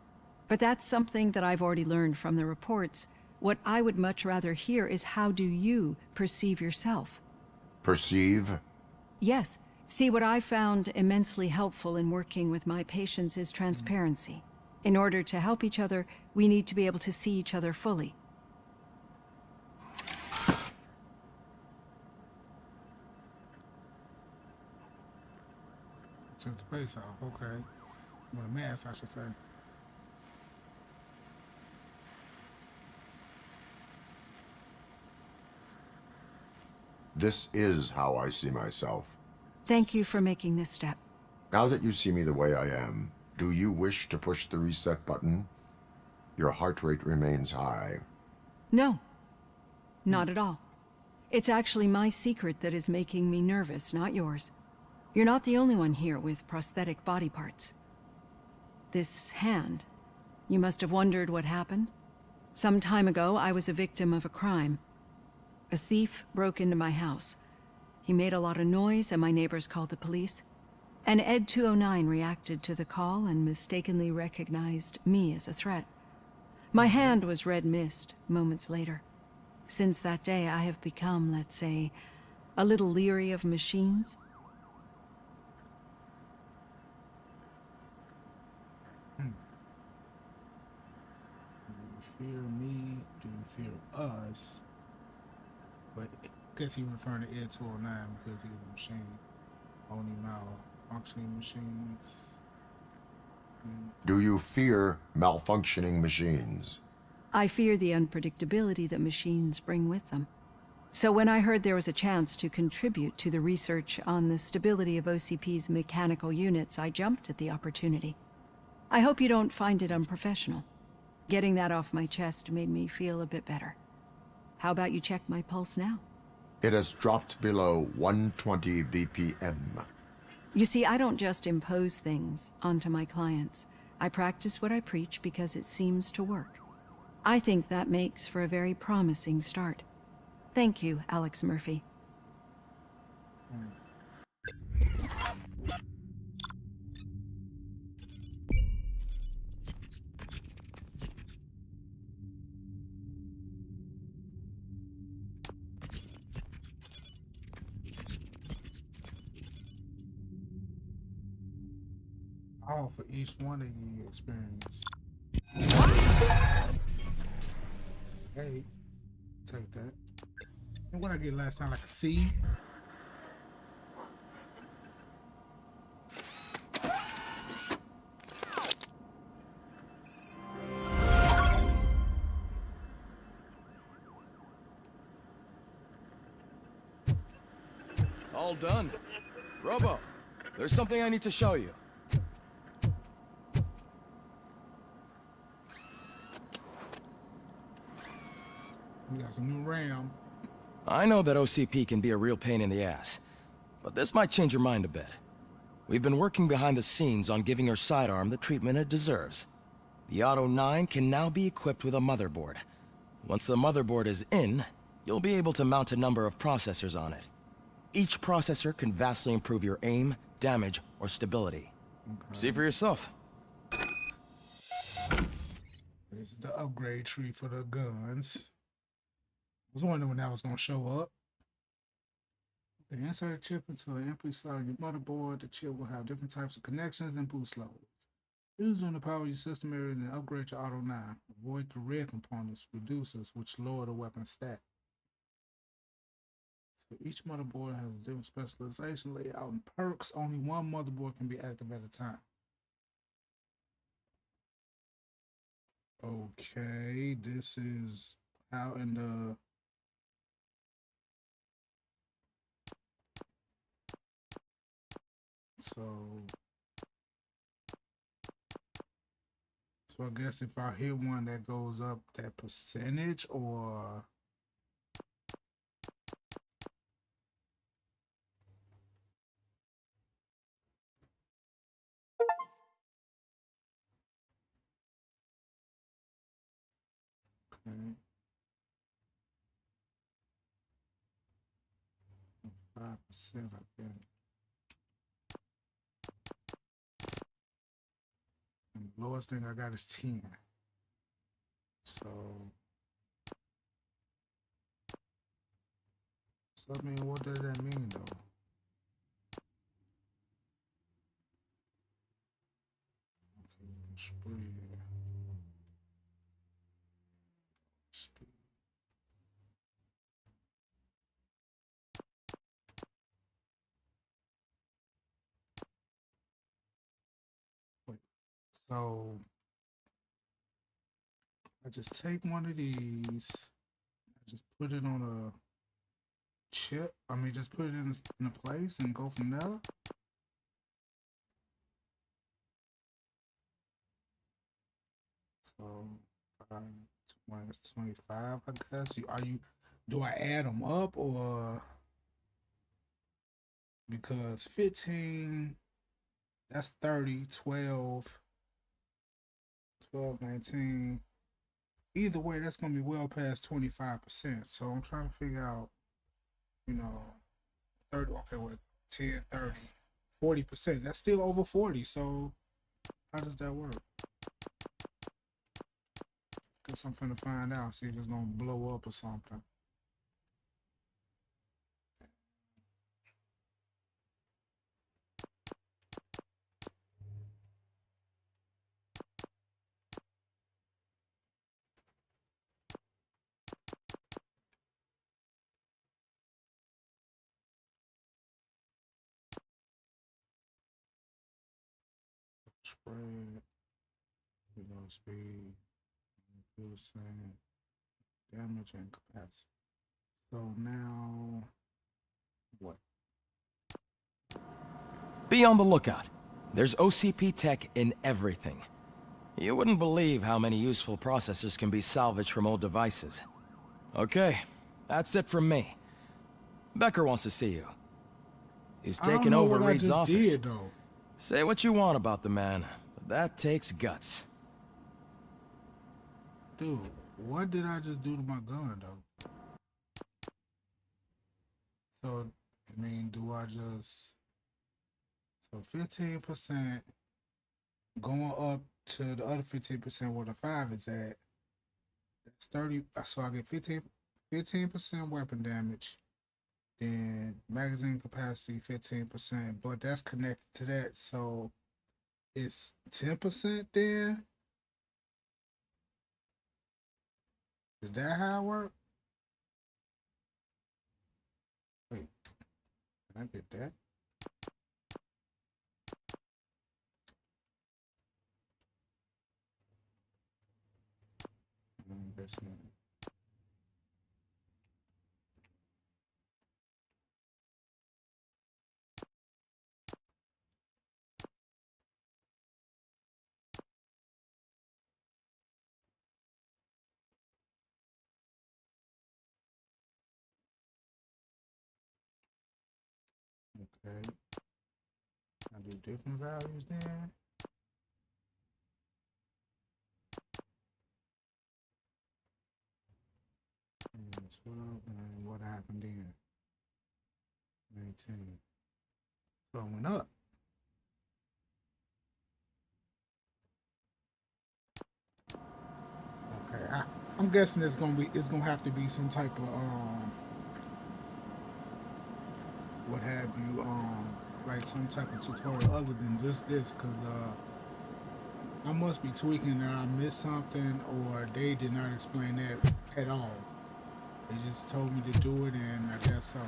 But that's something that I've already learned from the reports. What I would much rather hear is how do you perceive yourself? Perceive? Yes. See, what I found immensely helpful in working with my patients is transparency. In order to help each other, we need to be able to see each other fully. Took the face off, okay. With a mask, I should say. This is how I see myself. Thank you for making this step. Now that you see me the way I am, do you wish to push the reset button? Your heart rate remains high. No, not at all. It's actually my secret that is making me nervous, not yours. You're not the only one here with prosthetic body parts. This hand, you must have wondered what happened. Some time ago, I was a victim of a crime. A thief broke into my house. He made a lot of noise and my neighbors called the police. And Ed 209 reacted to the call and mistakenly recognized me as a threat. My hand was red mist moments later. Since that day, I have become, let's say, a little leery of machines. Do you fear me? Do you fear us? But I guess he referring to Ed 209 because he's a machine. Only malfunctioning machines. Do you fear malfunctioning machines? I fear the unpredictability that machines bring with them. So when I heard there was a chance to contribute to the research on the stability of OCP's mechanical units, I jumped at the opportunity. I hope you don't find it unprofessional. Getting that off my chest made me feel a bit better. How about you check my pulse now? It has dropped below 120 BPM. You see, I don't just impose things onto my clients. I practice what I preach because it seems to work. I think that makes for a very promising start. Thank you, Alex Murphy. All for each one of you experience. Hey, take that. And what I get last time, like a C? All done. Robo, there's something I need to show you. We got some new RAM. I know that OCP can be a real pain in the ass, but this might change your mind a bit. We've been working behind the scenes on giving her sidearm the treatment it deserves. The Auto 9 can now be equipped with a motherboard. Once the motherboard is in, you'll be able to mount a number of processors on it. Each processor can vastly improve your aim, damage, or stability. Okay. See for yourself. This is the upgrade tree for the guns. I was wondering when that was going to show up. They insert a chip into an empty slot on your motherboard. The chip will have different types of connections and boost loads. Use them to power your system areas and upgrade your Auto 9. Avoid the red components, reducers, which lower the weapon stat. So each motherboard has a different specialization, layout, and perks. Only one motherboard can be active at a time. Okay, this is out in the... So I guess if I hit one that goes up that percentage, or okay. 5%, I guess. And the lowest thing I got is 10. So I mean, what does that mean though? Okay, spread. Wait, so I just take one of these, I just put it on a chip. I mean, just put it in a place and go from there. So, minus 25, I guess. Do I add them up or because 15, that's 30, 12, 19. Either way, that's gonna be well past 25%. So I'm trying to figure out, 30. Okay, what 10, 30, 40%. That's still over 40. So how does that work? Guess I'm finna find out. See if it's gonna blow up or something. Spread, speed, fuel sand, damage, and capacity. So now, what? Be on the lookout. There's OCP tech in everything. You wouldn't believe how many useful processors can be salvaged from old devices. Okay, that's it from me. Becker wants to see you. He's taken over Reed's office. Say what you want about the man, but that takes guts. Dude, what did I just do to my gun, though? So, I mean, do I just... So 15% going up to the other 15% where the 5 is at. That's 30. So I get 15% weapon damage. Then magazine capacity 15%, but that's connected to that, so it's 10% then. Is that how it works? Wait, can I get that? That's not. Okay. I do different values then. And 12, and what happened then? 19. So it went up. Okay, I'm guessing it's gonna have to be some type of what have you, like some type of tutorial other than just this, because I must be tweaking that I missed something, or they did not explain that at all. They just told me to do it, and I guess so.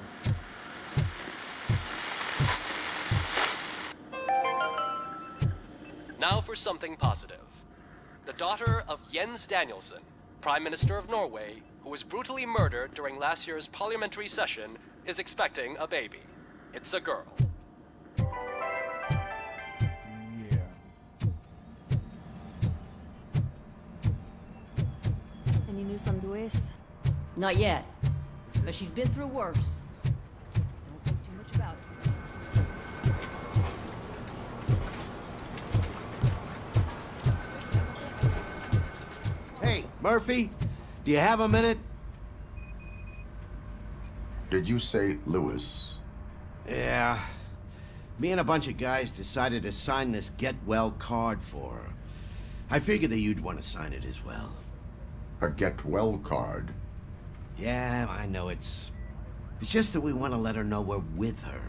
Now for something positive. The daughter of Jens Danielson, Prime Minister of Norway, who was brutally murdered during last year's parliamentary session, is expecting a baby. It's a girl. Any news on Luis? Not yet, but she's been through worse. Don't think too much about it. Hey, Murphy, do you have a minute? Did you say Lewis? Yeah. Me and a bunch of guys decided to sign this get well card for her. I figured that you'd want to sign it as well. A get well card? Yeah, I know it's just that we want to let her know we're with her.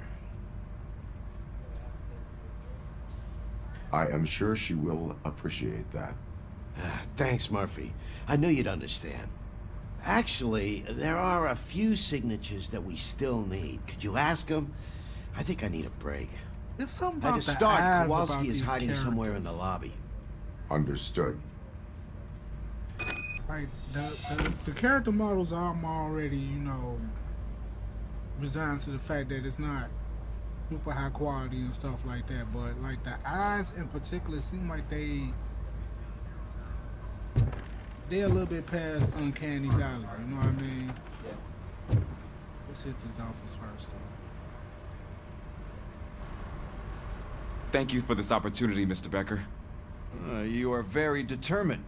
I am sure she will appreciate that. Thanks, Murphy. I knew you'd understand. Actually, there are a few signatures that we still need. Could you ask them? I think I need a break. There's something about to start, the Kowalski is hiding somewhere in the lobby. Understood. Like the character models I'm already, resigned to the fact that it's not super high quality and stuff like that. But like the eyes in particular seem like they're a little bit past uncanny valley. You know what I mean? Let's hit this office first, though. Thank you for this opportunity, Mr. Becker. You are very determined.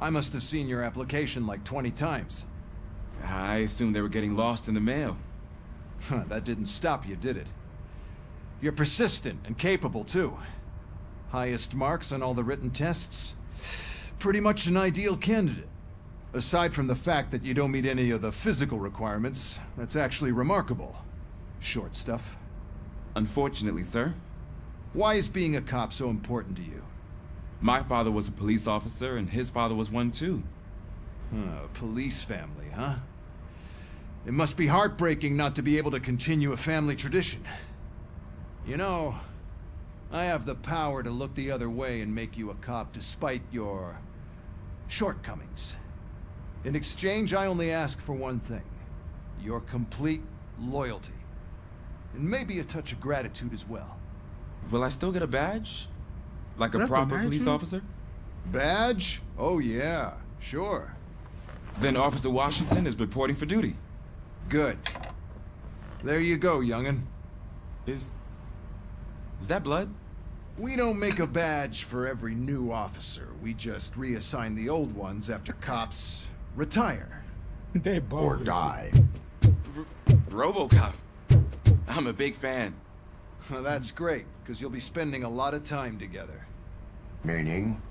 I must have seen your application like 20 times. I assumed they were getting lost in the mail. That didn't stop you, did it? You're persistent and capable, too. Highest marks on all the written tests. Pretty much an ideal candidate. Aside from the fact that you don't meet any of the physical requirements, that's actually remarkable. Short stuff. Unfortunately, sir. Why is being a cop so important to you? My father was a police officer, and his father was one too. A police family, huh? It must be heartbreaking not to be able to continue a family tradition. You know, I have the power to look the other way and make you a cop despite your shortcomings. In exchange, I only ask for one thing. Your complete loyalty. And maybe a touch of gratitude as well. Will I still get a badge? Like a proper police officer? Badge? Oh yeah, sure. Then Officer Washington is reporting for duty. Good. There you go, young'un. Is that blood? We don't make a badge for every new officer. We just reassign the old ones after cops retire. They or die. Robocop. I'm a big fan. Well, that's great, because you'll be spending a lot of time together. Meaning?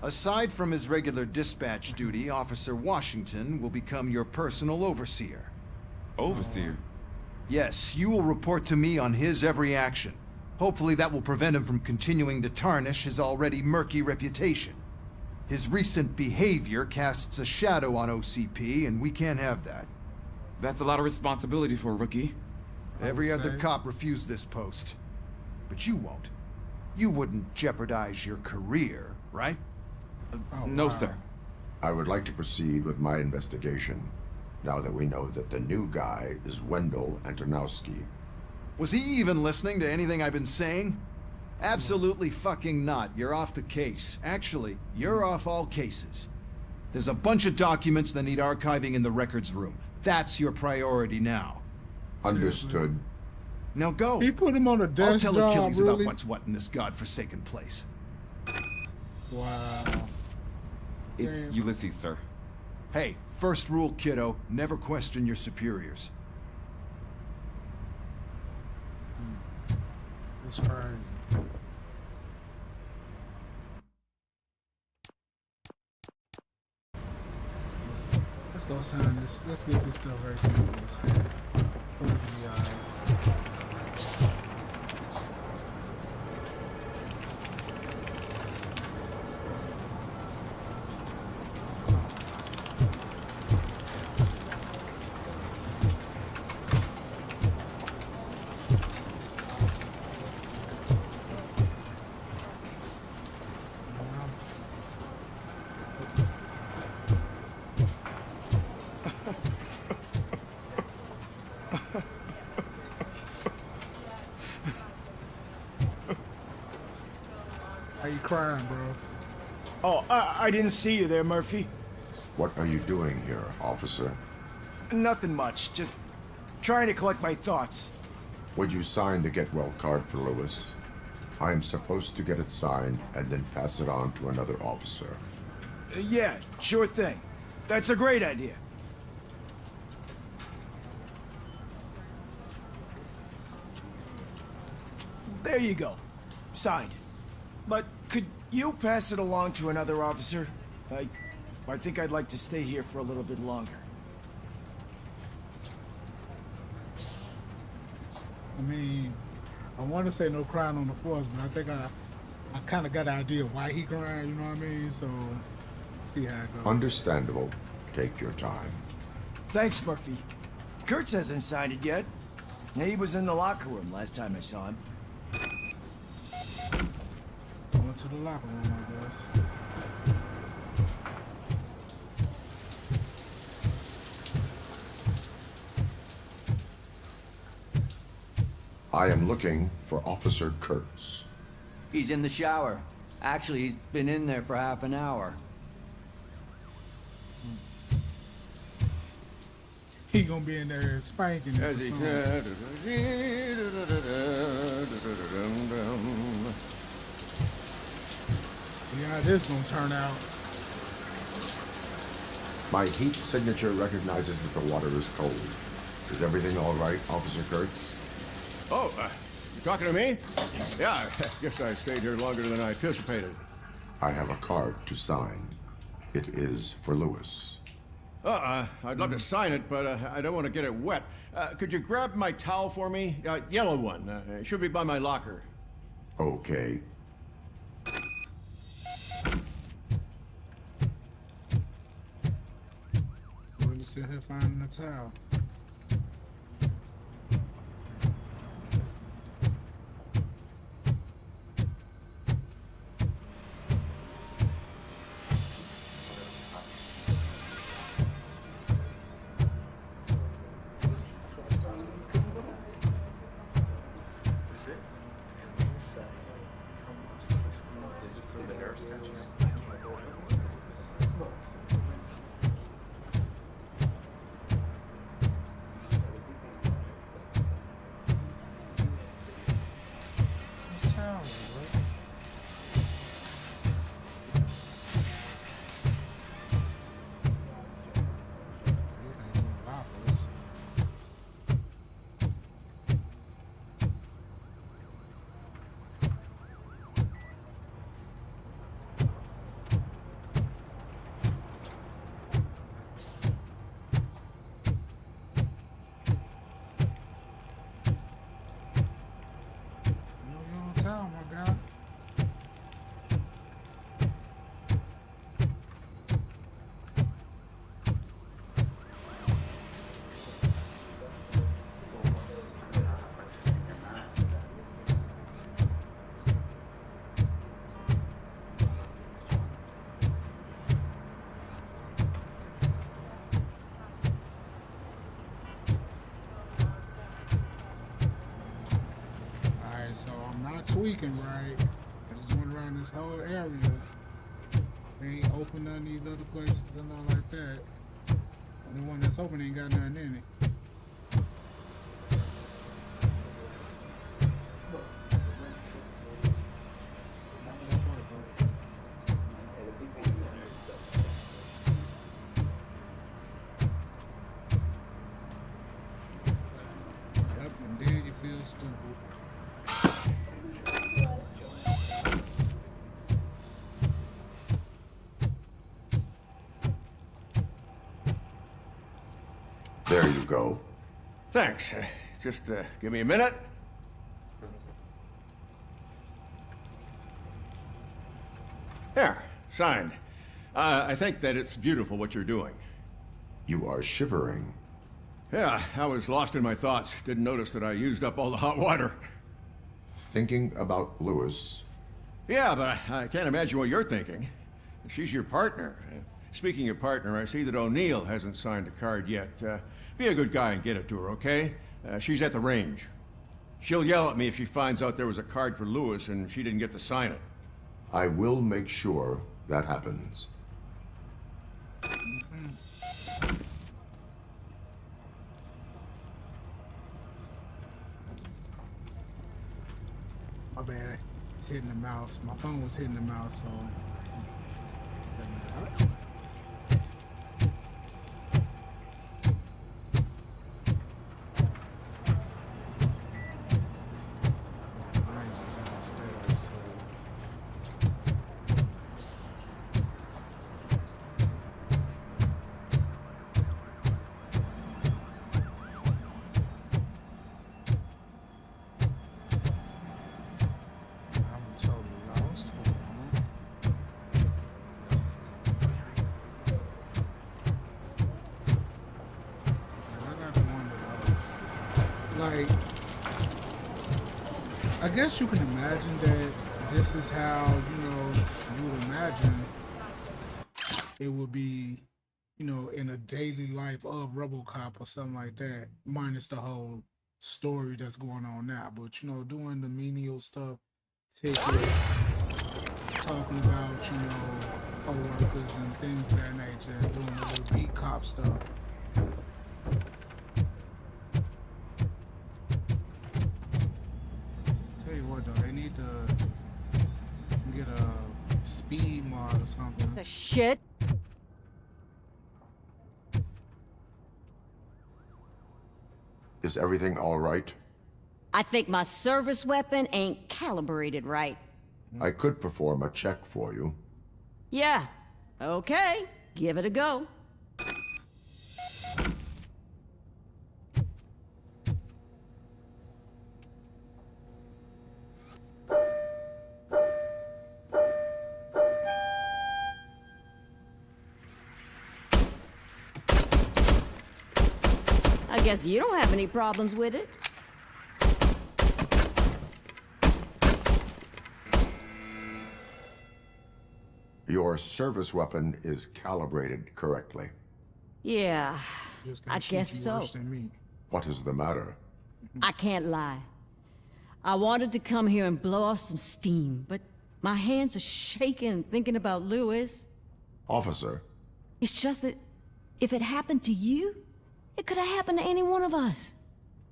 Aside from his regular dispatch duty, Officer Washington will become your personal overseer. Overseer? Yes, you will report to me on his every action. Hopefully that will prevent him from continuing to tarnish his already murky reputation. His recent behavior casts a shadow on OCP, and we can't have that. That's a lot of responsibility for a rookie. Every other cop refused this post. But you won't. You wouldn't jeopardize your career, right? No, sir. I would like to proceed with my investigation, now that we know that the new guy is Wendell Antonowski. Was he even listening to anything I've been saying? Absolutely fucking not. You're off the case. Actually, you're off all cases. There's a bunch of documents that need archiving in the records room. That's your priority now. Understood. Now go. He put him on a desk I'll tell job, Achilles really? about what's what in this godforsaken place. Wow. It's Ulysses, sir. Hey, first rule, kiddo, never question your superiors. That's crazy. Let's go sign this. Let's get this stuff right here. Why you crying, bro? Oh, I didn't see you there, Murphy. What are you doing here, officer? Nothing much, just trying to collect my thoughts. Would you sign the get well card for Lewis? I am supposed to get it signed and then pass it on to another officer. Yeah, sure thing. That's a great idea. There you go. Signed. But could you pass it along to another officer? I think I'd like to stay here for a little bit longer. I mean, I want to say no crying on the force, but I think I kind of got an idea why he crying, you know what I mean? So, see how it goes. Understandable. Take your time. Thanks, Murphy. Kurtz hasn't signed it yet. He was in the locker room last time I saw him. Going to the locker room, I guess. I am looking for Officer Kurtz. He's in the shower. Actually, he's been in there for half an hour. He gonna be in there spanking it. See how this gonna turn out. My heat signature recognizes that the water is cold. Is everything all right, Officer Kurtz? Oh, you talking to me? Yeah, I guess I stayed here longer than I anticipated. I have a card to sign. It is for Lewis. I'd love to sign it, but I don't want to get it wet. Could you grab my towel for me? Yellow one. It should be by my locker. Okay. We're just sitting here finding the towel. Tweaking right. I just went around this whole area. They ain't open none of these other places and all like that. The one that's open ain't got nothing in it. Yep, and then you feel stupid. There you go. Thanks. Just give me a minute. There, signed. I think that it's beautiful what you're doing. You are shivering. Yeah, I was lost in my thoughts. Didn't notice that I used up all the hot water. Thinking about Lewis. Yeah, but I can't imagine what you're thinking. She's your partner. Speaking of partner, I see that O'Neill hasn't signed a card yet. Be a good guy and get it to her, okay? She's at the range. She'll yell at me if she finds out there was a card for Lewis and she didn't get to sign it. I will make sure that happens. My bad. It's hitting the mouse. My phone was hitting the mouse, so... Like, I guess you can imagine that this is how, you know, you would imagine it would be, you know, in a daily life of Robocop or something like that, minus the whole story that's going on now. But, you know, doing the menial stuff, tickets, talking about, you know, co-workers and things of that nature, and doing the little beat cop stuff. Tell you what, though, they need to get a speed mod or something. The shit? Is everything all right? I think my service weapon ain't calibrated right. I could perform a check for you. Yeah. Okay. Give it a go. I guess you don't have any problems with it. Your service weapon is calibrated correctly. Yeah, I guess so. What is the matter? I can't lie. I wanted to come here and blow off some steam, but my hands are shaking thinking about Lewis. Officer. It's just that if it happened to you, it could have happened to any one of us.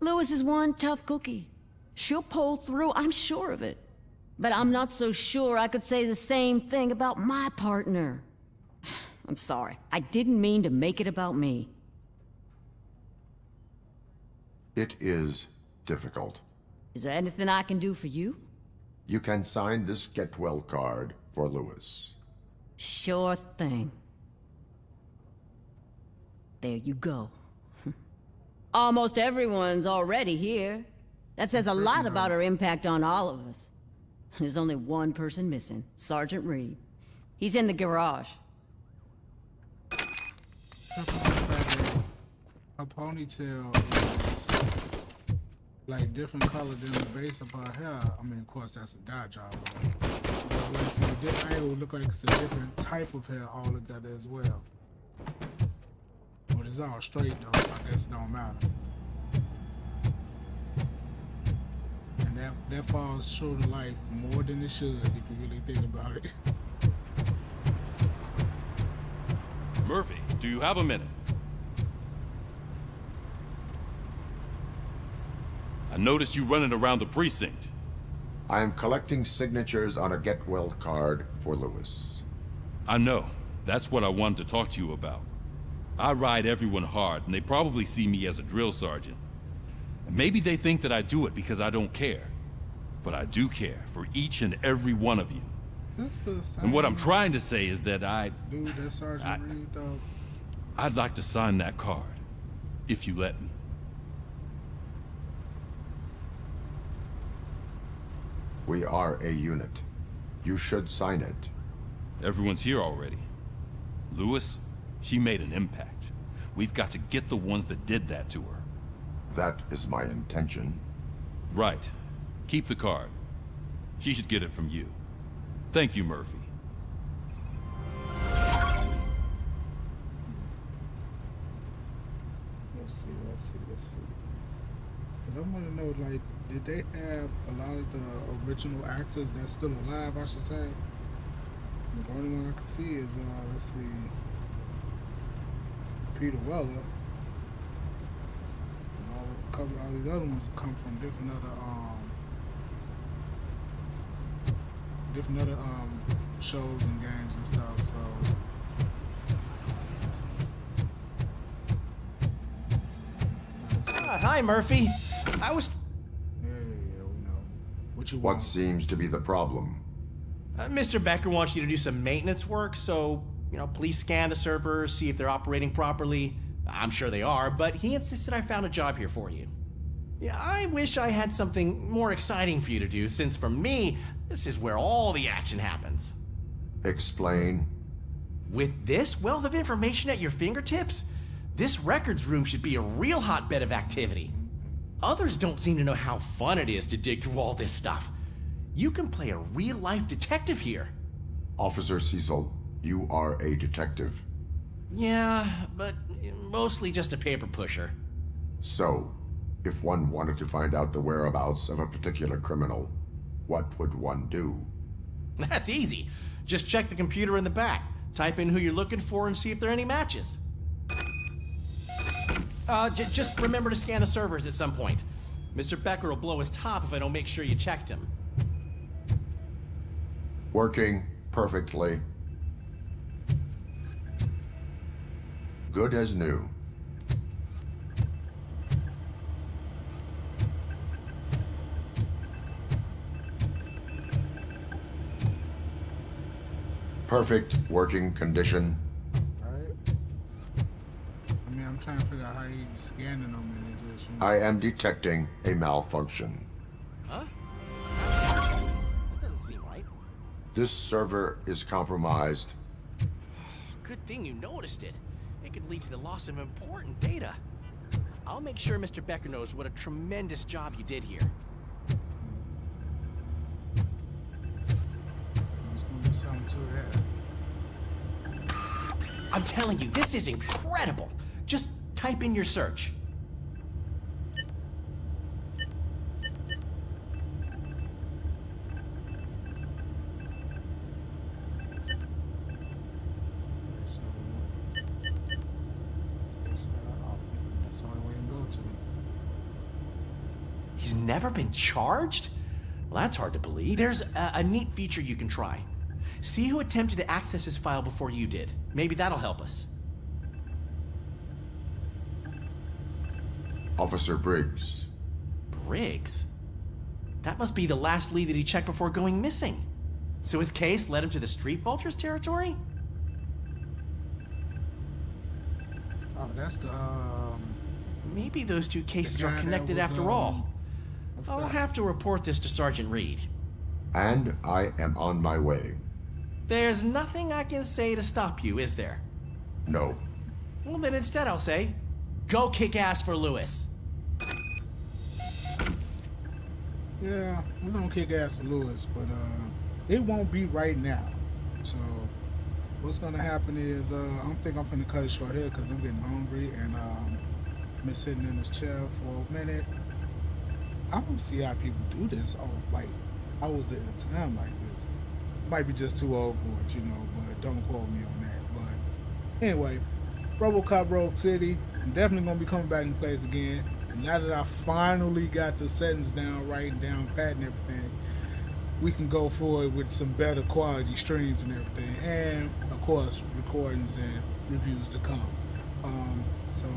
Lewis is one tough cookie. She'll pull through, I'm sure of it. But I'm not so sure I could say the same thing about my partner. I'm sorry. I didn't mean to make it about me. It is difficult. Is there anything I can do for you? You can sign this get well card for Lewis. Sure thing. There you go. Almost everyone's already here. That says a lot about her impact on all of us. There's only one person missing, Sergeant Reed. He's in the garage. Her ponytail is like different color than the base of her hair. I mean, of course, that's a dye job. But like from a different angle, it look like it's a different type of hair altogether as well. But it's all straight though, so I guess it don't matter. And that falls short of life more than it should if you really think about it. Murphy, do you have a minute? I noticed you running around the precinct. I am collecting signatures on a get well card for Lewis. I know. That's what I wanted to talk to you about. I ride everyone hard, and they probably see me as a drill sergeant. And maybe they think that I do it because I don't care. But I do care for each and every one of you. And what I'm trying to say is that Dude, that Sergeant Reed, though. I'd like to sign that card, if you let me. We are a unit. You should sign it. Everyone's here already. Lewis, she made an impact. We've got to get the ones that did that to her. That is my intention. Right. Keep the card. She should get it from you. Thank you, Murphy. Let's see. Because I want to know, like, did they have a lot of the original actors that's still alive, I should say? The only one I can see is, let's see, Peter Weller. A couple of the other ones come from different other shows and games and stuff, so. Hi, Murphy. I was... Yeah, we know. What you What want? seems to be the problem? Mr. Becker wants you to do some maintenance work, so, please scan the servers, see if they're operating properly. I'm sure they are, but he insisted I found a job here for you. Yeah, I wish I had something more exciting for you to do, since for me, this is where all the action happens. Explain. With this wealth of information at your fingertips, this records room should be a real hotbed of activity. Others don't seem to know how fun it is to dig through all this stuff. You can play a real-life detective here. Officer Cecil, you are a detective. Yeah, but mostly just a paper pusher. So, If one wanted to find out the whereabouts of a particular criminal, what would one do? That's easy. Just check the computer in the back. Type in who you're looking for and see if there are any matches. Just remember to scan the servers at some point. Mr. Becker will blow his top if I don't make sure you checked him. Working perfectly. Good as new. Perfect working condition. I mean, I'm trying to figure out how you scanning them and it's just, I am detecting a malfunction. Huh? That doesn't seem right. This server is compromised. Good thing you noticed it. It could lead to the loss of important data. I'll make sure Mr. Becker knows what a tremendous job you did here. there's gonna be something to that. I'm telling you, this is incredible. Just type in your search. So, that's the only way to go to. He's never been charged? Well, that's hard to believe. There's a neat feature you can try. See who attempted to access his file before you did. Maybe that'll help us. Officer Briggs. Briggs? That must be the last lead that he checked before going missing. So his case led him to the Street Vultures territory? Oh, that's the, Maybe those two cases the are guy that connected was, after all. I'll have to report this to Sergeant Reed. And I am on my way. There's nothing I can say to stop you, is there? No. Well, then instead I'll say, go kick ass for Lewis. yeah, we're gonna kick ass for Lewis, but it won't be right now. So what's gonna happen is I think I'm finna cut it short here because I'm getting hungry and I've been sitting in this chair for a minute. I don't see how people do this. Oh, like I was at a time like this. Might be just too old for it, you know, but don't quote me on that. But anyway, Robocop Rogue City. I'm definitely gonna be coming back and plays again. And now that I finally got the settings down, writing down, pat and everything, we can go forward with some better quality streams and everything, and of course recordings and reviews to come. So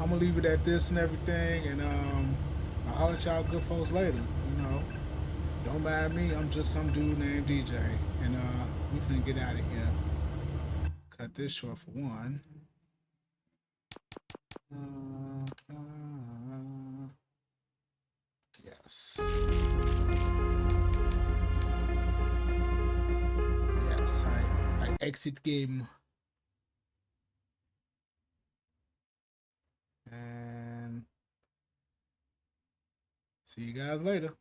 I'm gonna leave it at this and everything, and I'll holler at y'all good folks later. You know, don't mind me. I'm just some dude named DJ, and we finna get out of here. Cut this short for one. Yes. Yes, I exit game. And see you guys later.